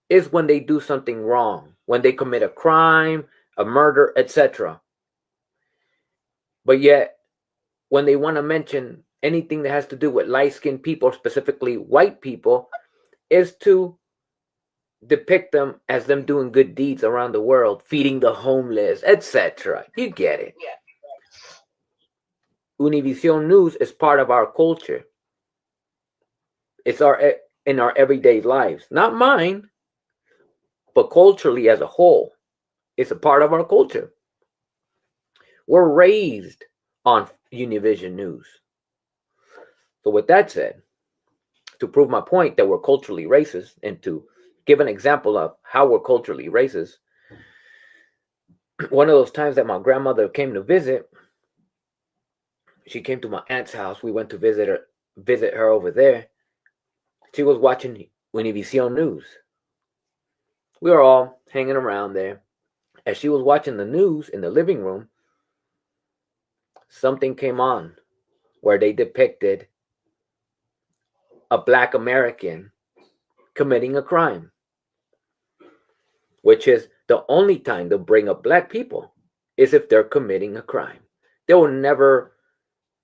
is when they do something wrong, when they commit a crime, a murder, etc. But yet, when they want to mention anything that has to do with light-skinned people, specifically white people, is to depict them as them doing good deeds around the world, feeding the homeless, etc. You get it. Univision News is part of our culture. It's in our everyday lives. Not mine, but culturally as a whole. It's a part of our culture. We're raised on Univision News. So with that said, to prove my point that we're culturally racist and to give an example of how we're culturally racist, one of those times that my grandmother came to visit, she came to my aunt's house. We went to visit her over there. She was watching Univision News. We were all hanging around there. As she was watching the news in the living room, something came on where they depicted a black American committing a crime, which is the only time they'll bring up black people is if they're committing a crime. They will never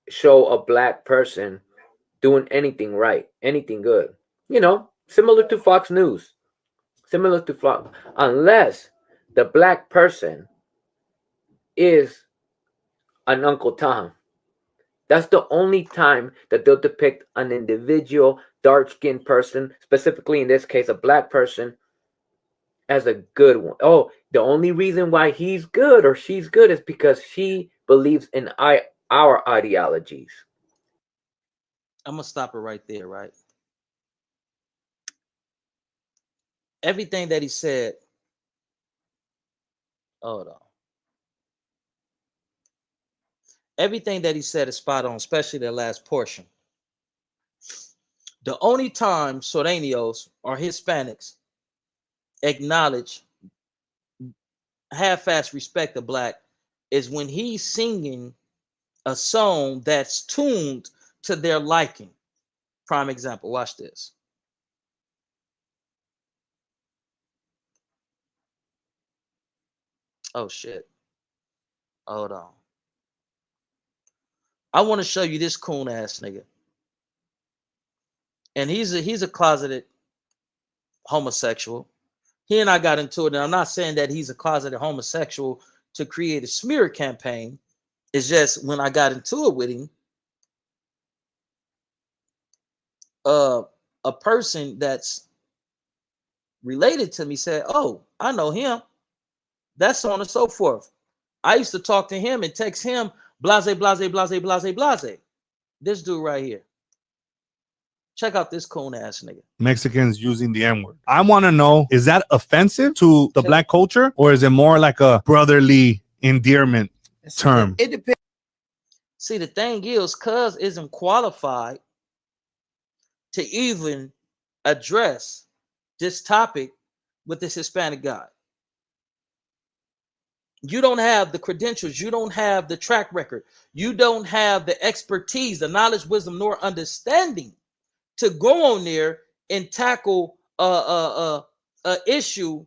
show a black person doing anything right, anything good. You know, similar to Fox News, similar to Fox, unless the black person is an Uncle Tom. That's the only time that they'll depict an individual dark-skinned person, specifically in this case, a black person, as a good one. Oh, the only reason why he's good or she's good is because she believes in our ideologies. I'm gonna stop it right there, right? Everything that he said, hold on. Everything that he said is spot on, especially the last portion. The only time Sorenios or Hispanics acknowledge half-ass respect the black is when he's singing a song that's tuned to their liking. Prime example, watch this. Oh shit. Hold on. I want to show you this coon ass nigga. And he's a closeted homosexual. He and I got into it, and I'm not saying that he's a closeted homosexual to create a smear campaign. It's just when I got into it with him, a person that's related to me said, "Oh, I know him." That's so on and so forth. I used to talk to him and text him, blase, blase, blase, blase, blase. This dude right here. Check out this coon ass nigga. Mexicans using the N-word. I want to know, is that offensive to the black culture, or is it more like a brotherly endearment term? It depends. See, the thing is, cuz isn't qualified to even address this topic with this Hispanic guy. You don't have the credentials. You don't have the track record. You don't have the expertise, the knowledge, wisdom, nor understanding to go on there and tackle a issue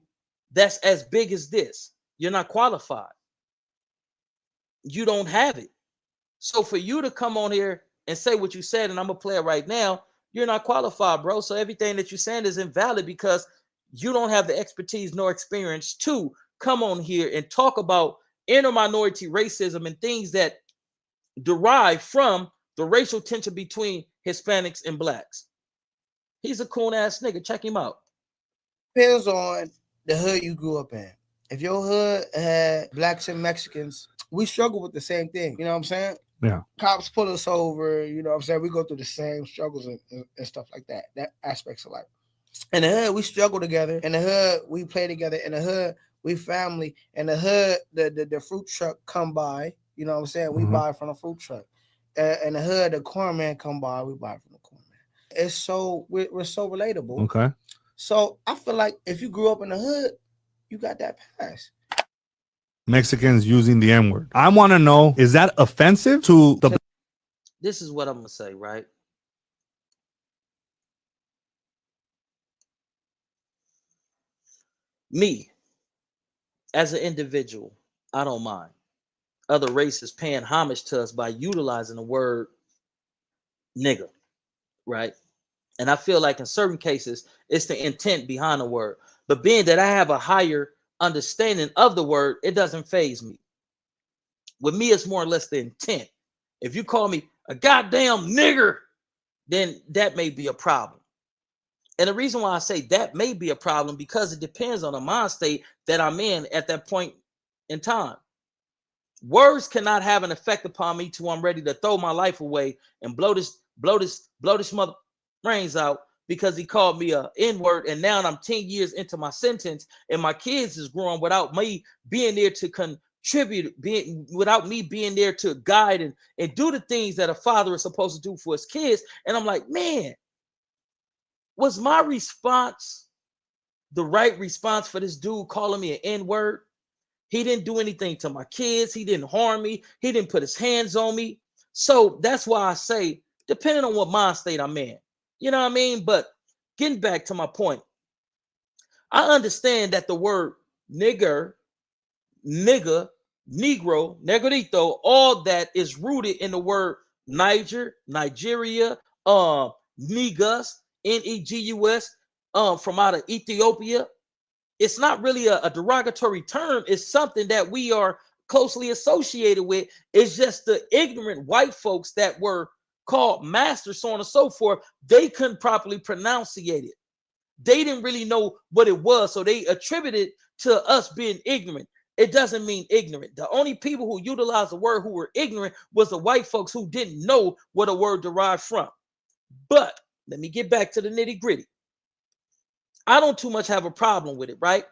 that's as big as this. You're not qualified. You don't have it. So for you to come on here and say what you said, and I'm gonna play it right now, you're not qualified, bro. So everything that you're saying is invalid because you don't have the expertise nor experience to come on here and talk about inner minority racism and things that derive from the racial tension between Hispanics and blacks. He's a coon ass nigga. Check him out. Depends on the hood you grew up in. If your hood had blacks and Mexicans, we struggle with the same thing. You know what I'm saying? Yeah. Cops pull us over. You know what I'm saying? We go through the same struggles and stuff like that. That aspects of life. In the hood, we struggle together. In the hood, we play together. In the hood, we family. In the hood, the fruit truck come by. You know what I'm saying? We buy from a fruit truck. in the hood, the corn man come by, we buy from the corn man. It's so we're so relatable. Okay. So I feel like if you grew up in the hood, you got that pass. Mexicans using the N-word. I want to know, is that offensive to the... This is what I'm going to say, right? Me, as an individual, I don't mind other races paying homage to us by utilizing the word nigga, right? And I feel like in certain cases, it's the intent behind the word. But being that I have a higher understanding of the word, it doesn't faze me. With me, it's more or less the intent. If you call me a goddamn nigger, then that may be a problem. And the reason why I say that may be a problem, because it depends on the mind state that I'm in at that point in time. Words cannot have an effect upon me till I'm ready to throw my life away and blow this mother brains out because he called me a N-word, and now I'm 10 years into my sentence and my kids is growing without me being there to contribute, without me being there to guide and do the things that a father is supposed to do for his kids. And I'm like, man, was my response the right response for this dude calling me an N-word? He didn't do anything to my kids. He didn't harm me. He didn't put his hands on me. So that's why I say, depending on what mind state I'm in, you know what I mean? But getting back to my point, I understand that the word nigger, nigga, negro, negrito, all that is rooted in the word Niger, Nigeria, negus, Negus, from out of Ethiopia. It's not really a derogatory term. It's something that we are closely associated with. It's just the ignorant white folks that were called masters, so on and so forth. They couldn't properly pronunciate it. They didn't really know what it was, so they attributed to us being ignorant. It doesn't mean ignorant. The only people who utilized the word who were ignorant was the white folks who didn't know what a word derived from. But let me get back to the nitty gritty. I don't too much have a problem with it, right?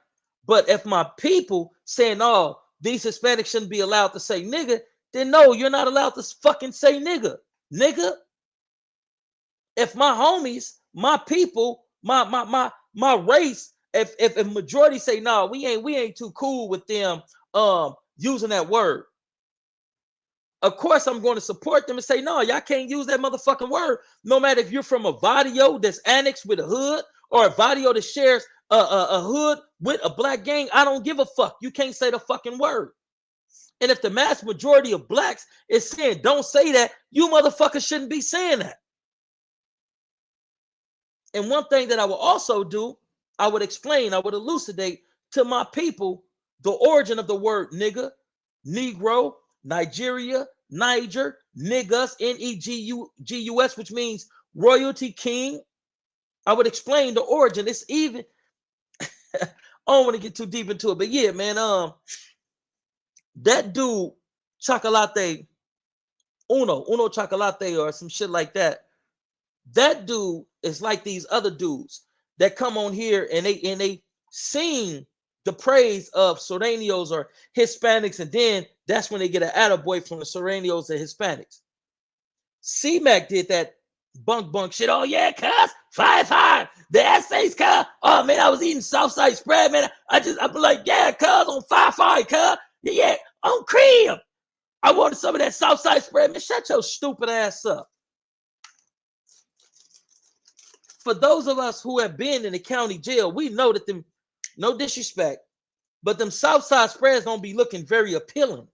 But if my people saying, oh, these Hispanics shouldn't be allowed to say nigga, then no, you're not allowed to fucking say nigga. Nigga. If my homies, my people, my race, if a majority say, no, we ain't too cool with them using that word, of course I'm going to support them and say, no, y'all can't use that motherfucking word. No matter if you're from a barrio that's annexed with a hood, or a barrio that shares a hood with a black gang, I don't give a fuck. You can't say the fucking word. And if the mass majority of blacks is saying don't say that, you motherfuckers shouldn't be saying that. And one thing that I will also do, I would explain, I would elucidate to my people the origin of the word nigga, negro, Nigeria, Niger, niggus, Negus, which means royalty, king. I would explain the origin. It's even, I don't want to get too deep into it, but yeah, man, that dude, Chocolate, Uno Chocolate, or some shit like that. That dude is like these other dudes that come on here and they sing the praise of Sureños or Hispanics, and then that's when they get an attaboy from the Sureños and Hispanics. C-Mac did that bunk shit. Oh yeah, cuz 5-5. The essays, cuz. Oh man, I was eating Southside spread, man. I'm like, yeah, cuz on 5-5, cuz. Yeah, on cream. I wanted some of that Southside spread, man. Shut your stupid ass up. For those of us who have been in the county jail, we know that them, no disrespect, but them Southside spreads don't be looking very appealing.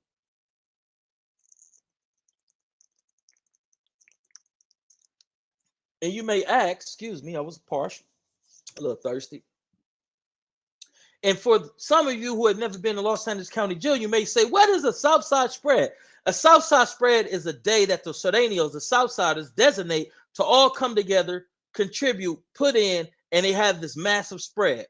And you may ask, excuse me, I was partial, a little thirsty. And for some of you who have never been to Los Angeles County Jail, you may say, what is a Southside spread? A Southside spread is a day that the Sureños, the Southsiders, designate to all come together, contribute, put in, and they have this massive spread.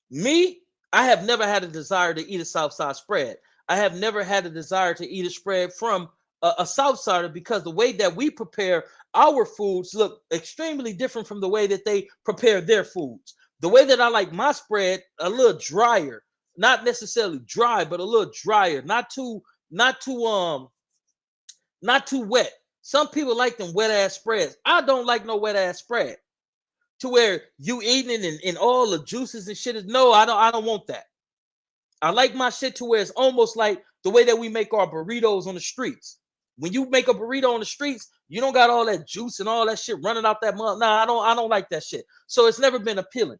Me, I have never had a desire to eat a Southside spread. I have never had a desire to eat a spread from a Southsider, because the way that we prepare our foods look extremely different from the way that they prepare their foods. The way that I like my spread, a little drier, not necessarily dry, but a little drier, not too not too wet. Some people like them wet ass spreads. I don't like no wet ass spread. To where you eating it and all the juices and shit is no, I don't want that. I like my shit to where it's almost like the way that we make our burritos on the streets. When you make a burrito on the streets, you don't got all that juice and all that shit running out that mud. Nah, I don't like that shit. So it's never been appealing.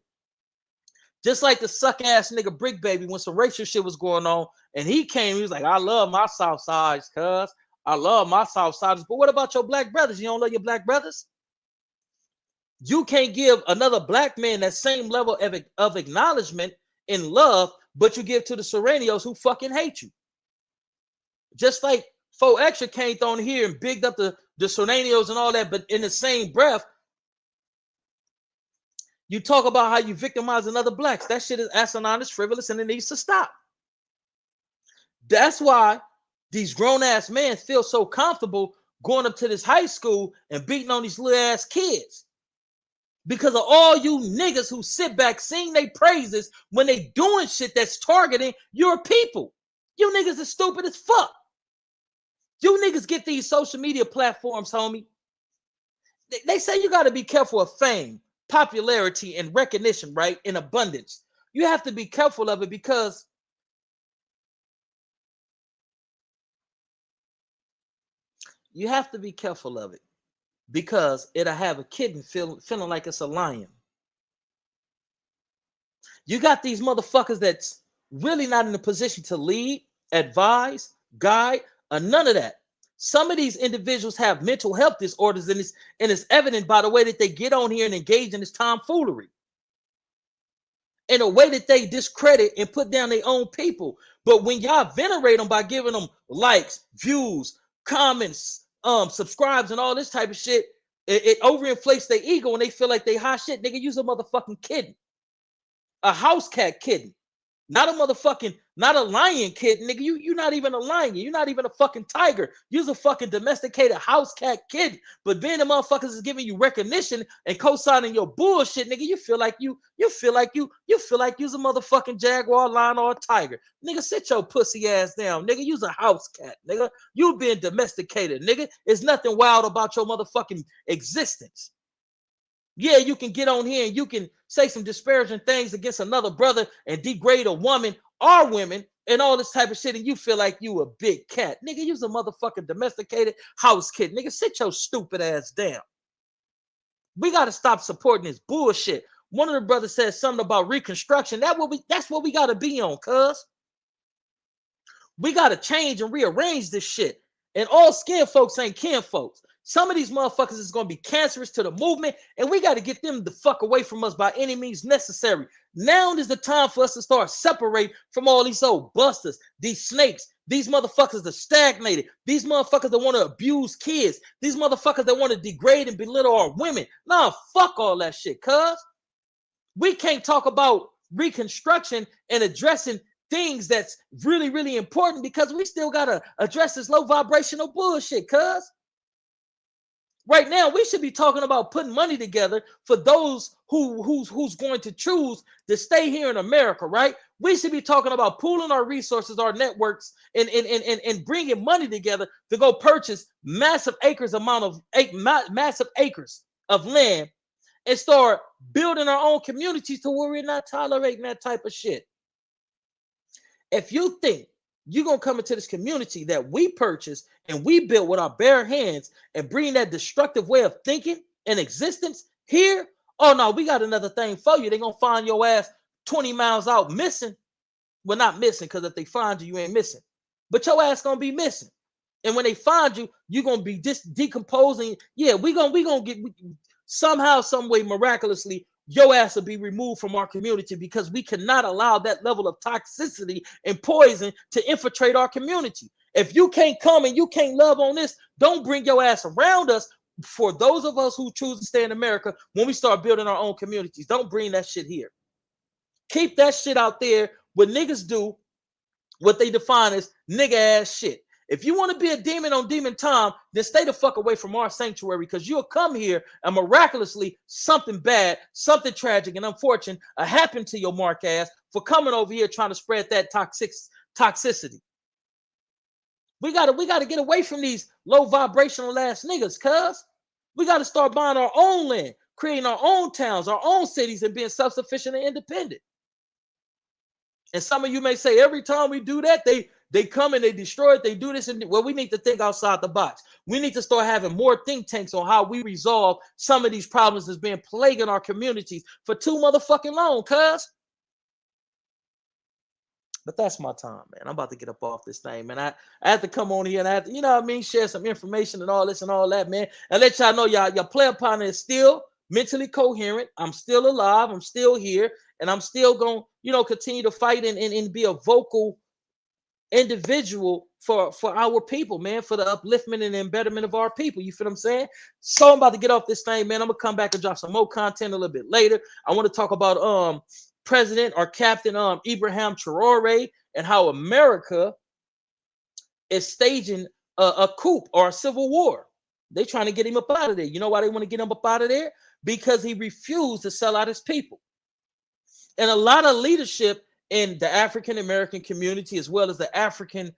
Just like the suck ass nigga Brick Baby, when some racial shit was going on, and he came, he was like, I love my South Sides, cuz. I love my South Siders. But what about your black brothers? You don't love your black brothers? You can't give another black man that same level of acknowledgement and love, but you give to the Serenios who fucking hate you. Just like Fo Extra came on here and bigged up the Serenios and all that, but in the same breath, you talk about how you victimize another blacks. That shit is asinine, it's frivolous, and it needs to stop. That's why these grown-ass men feel so comfortable going up to this high school and beating on these little ass kids. Because of all you niggas who sit back sing they praises when they doing shit that's targeting your people. You niggas is stupid as fuck. You niggas get these social media platforms, homie. They say you got to be careful of fame, popularity, and recognition, right? In abundance. You have to be careful of it because it'll have a kitten feeling like it's a lion. You got these motherfuckers that's really not in a position to lead, advise, guide, or none of that. Some of these individuals have mental health disorders, and it's evident by the way that they get on here and engage in this tomfoolery. In a way that they discredit and put down their own people. But when y'all venerate them by giving them likes, views, comments, subscribes, and all this type of shit, it overinflates their ego and they feel like they hot shit. Nigga, use a motherfucking kitten. A house cat kitten. Not a lion kitten, nigga. You not even a lion. You're not even a fucking tiger. You're a fucking domesticated house cat kid. But being the motherfuckers is giving you recognition and co-signing your bullshit, nigga. You feel like you's a motherfucking jaguar, lion, or a tiger. Nigga, sit your pussy ass down, nigga. You's a house cat, nigga. You being domesticated, nigga. There's nothing wild about your motherfucking existence. Yeah, you can get on here and you can say some disparaging things against another brother and degrade a woman or women and all this type of shit, and you feel like you a big cat. Nigga, you's a motherfucking domesticated house kid. Nigga, sit your stupid ass down. We got to stop supporting this bullshit. One of the brothers said something about Reconstruction. That's what we got to be on, cuz. We got to change and rearrange this shit. And all skin folks ain't kin folks. Some of these motherfuckers is going to be cancerous to the movement, and we got to get them the fuck away from us by any means necessary. Now is the time for us to start separate from all these old busters, these snakes, these motherfuckers that stagnated, these motherfuckers that want to abuse kids, these motherfuckers that want to degrade and belittle our women. Nah, fuck all that shit, cuz. We can't talk about Reconstruction and addressing things that's really, really important because we still got to address this low vibrational bullshit, cuz. Right now, we should be talking about putting money together for those who's going to choose to stay here in America, right? We should be talking about pooling our resources, our networks, and bringing money together to go purchase massive acres of land and start building our own communities to where we're not tolerating that type of shit. If you think you're going to come into this community that we purchased and we built with our bare hands and bring that destructive way of thinking and existence here, oh no, we got another thing for you. They're going to find your ass 20 miles out missing. Well, not missing, because if they find you, you ain't missing. But your ass going to be missing. And when they find you, you're going to be decomposing. Yeah, we're going to get somehow, some way, miraculously, your ass will be removed from our community because we cannot allow that level of toxicity and poison to infiltrate our community. If you can't come and you can't love on this, don't bring your ass around us. For those of us who choose to stay in America, when we start building our own communities, don't bring that shit here. Keep that shit out there where niggas do what they define as nigga ass shit. If you want to be a demon on demon time, then stay the fuck away from our sanctuary because you'll come here and miraculously something bad, something tragic and unfortunate happened to your mark ass for coming over here trying to spread that toxicity. We gotta get away from these low vibrational ass niggas, cuz. We gotta start buying our own land, creating our own towns, our own cities, and being self-sufficient and independent. And some of you may say, every time we do that, they come and they destroy it, they do this, and well, we need to think outside the box. We need to start having more think tanks on how we resolve some of these problems that's been plaguing our communities for too motherfucking long, cuz. But that's my time, man. I'm about to get up off this thing, man. I have to come on here and I have to, you know what I mean, share some information and all this and all that, man. And let y'all know your player partner is still mentally coherent. I'm still alive. I'm still here. And I'm still going to, you know, continue to fight and be a vocal individual for our people, man, for the upliftment and the betterment of our people. You feel what I'm saying? So I'm about to get off this thing, man. I'm going to come back and drop some more content a little bit later. I want to talk about President or Captain Ibrahim Traore and how America is staging a coup or a civil war. They're trying to get him up out of there. You know why they want to get him up out of there? Because he refused to sell out his people. And a lot of leadership in the African American community, as well as the African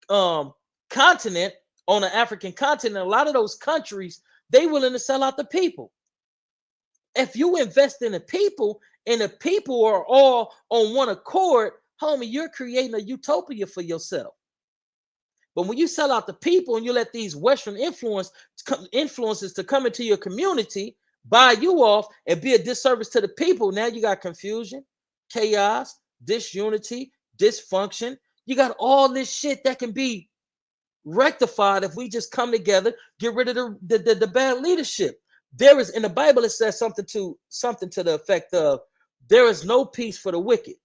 continent, on the African continent, a lot of those countries, they willing to sell out the people. If you invest in the people and the people are all on one accord, homie, you're creating a utopia for yourself. But when you sell out the people and you let these Western influences to come into your community, buy you off and be a disservice to the people, now you got confusion, chaos, disunity, dysfunction. You got all this shit that can be rectified if we just come together, get rid of the bad leadership. There is, in the Bible, it says something to the effect of, there is no peace for the wicked.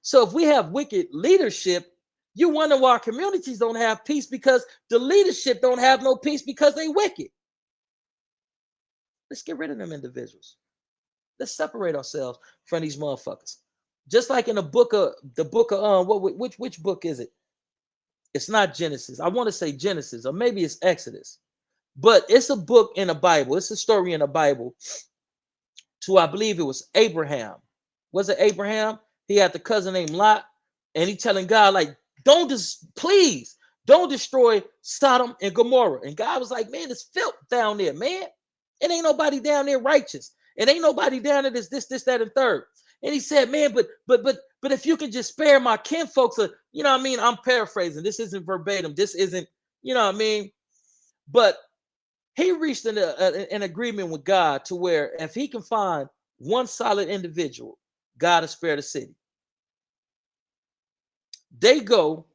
So if we have wicked leadership, you wonder why our communities don't have peace, because the leadership don't have no peace because they wicked. Let's get rid of them individuals. Let's separate ourselves from these motherfuckers. Just like in which book is it? It's not Genesis. I want to say Genesis, or maybe it's Exodus. But it's a book in the Bible. It's a story in the Bible to, I believe it was Abraham. Was it Abraham? He had the cousin named Lot, and he telling God, like, please don't destroy Sodom and Gomorrah. And God was like, man, it's filth down there, man. It ain't nobody down there righteous. It ain't nobody down there this, that, and third. And he said, man, but if you can just spare my kinfolks, you know what I mean? I'm paraphrasing. This isn't verbatim. This isn't, you know what I mean? But he reached an agreement with God to where if he can find one solid individual, God will spare the city. They go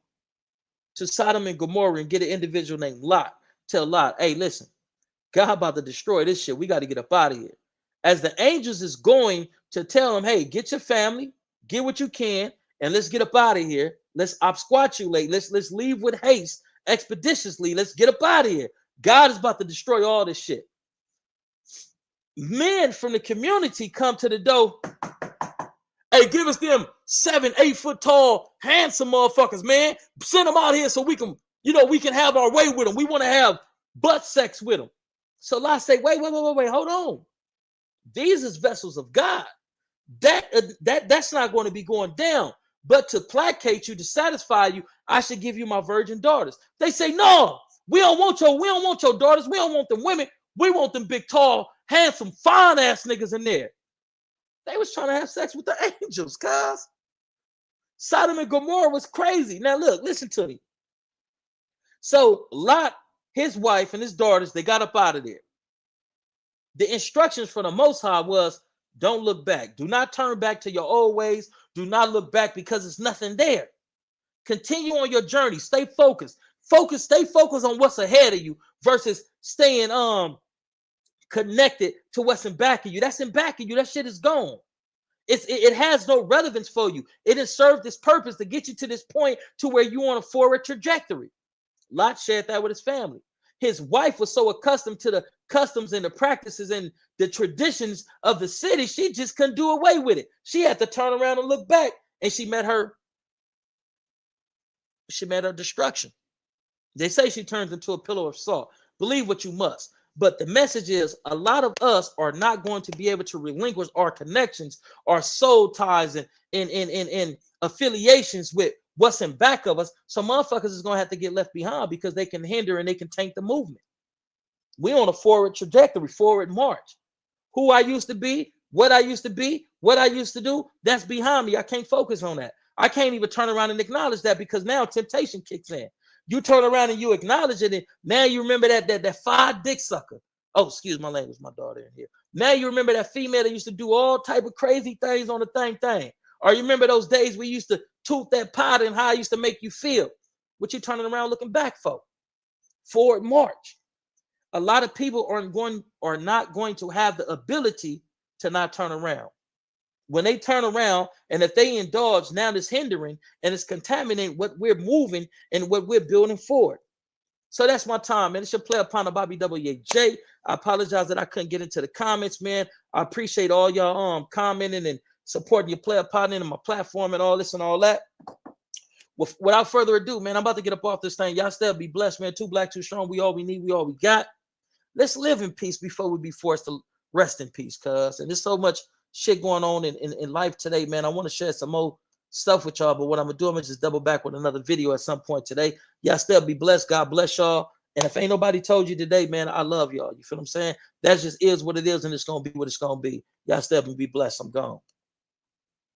to Sodom and Gomorrah and get an individual named Lot. Tell Lot, hey, listen, God about to destroy this shit. We got to get up out of here. As the angels is going to tell him, hey, get your family, get what you can, and let's get up out of here. Let's obsquatulate. Let's leave with haste, expeditiously. Let's get up out of here. God is about to destroy all this shit. Men from the community come to the door. Hey, give us them 7-8 foot tall, handsome motherfuckers, man. Send them out here so we can, you know, we can have our way with them. We want to have butt sex with them. So Lot say, wait, hold on. These is vessels of God. That's not going to be going down. But to placate you, to satisfy you, I should give you my virgin daughters. They say, no, we don't want your daughters. We don't want them women. We want them big, tall, handsome, fine ass niggas in there. They was trying to have sex with the angels, cuz. Sodom and Gomorrah was crazy. Now look, listen to me. So Lot, his wife, and his daughters, they got up out of there. The instructions from the Most High was, don't look back. Do not turn back to your old ways. Do not look back, because there's nothing there. Continue on your journey. Stay focused. Stay focused on what's ahead of you versus staying connected to what's in back of you. That's in back of you. That shit is gone. It has no relevance for you. It has served its purpose to get you to this point to where you on a forward trajectory. Lot shared that with his family. His wife was so accustomed to the customs and the practices and the traditions of the city, she just couldn't do away with it. She had to turn around and look back, and she met her destruction. They say she turns into a pillow of salt. Believe what you must. But the message is, a lot of us are not going to be able to relinquish our connections, our soul ties, and affiliations with what's in back of us. So motherfuckers is gonna have to get left behind because they can hinder and they can tank the movement. We on a forward trajectory, forward march. Who I used to be, what I used to be, what I used to do, that's behind me. I can't focus on that. I can't even turn around and acknowledge that because now temptation kicks in. You turn around and you acknowledge it, and now you remember that fire dick sucker. Oh, excuse my language, my daughter in here. Now you remember that female that used to do all type of crazy things on the thing. Or you remember those days we used to toot that pot and how I used to make you feel. What you turning around looking back for? Forward march. A lot of people are not going to have the ability to not turn around. When they turn around, and if they indulge, now it's hindering and it's contaminating what we're moving and what we're building forward. So that's my time, man. It's your player upon the Bobby WAJ. I apologize that I couldn't get into the comments, man. I appreciate all y'all commenting and supporting your player partner and my platform and all this and all that. Without further ado, man, I'm about to get up off this thing. Y'all still be blessed, man. Too black, too strong. We all we need. We all we got. Let's live in peace before we be forced to rest in peace, cuz. And there's so much shit going on in life today, man. I want to share some more stuff with y'all, but what I'm gonna do, I'm gonna just double back with another video at some point today. Y'all still be blessed. God bless y'all. And if ain't nobody told you today, man, I love y'all. You feel what I'm saying? That just is what it is, and it's gonna be what it's gonna be. Y'all still be blessed. I'm gone.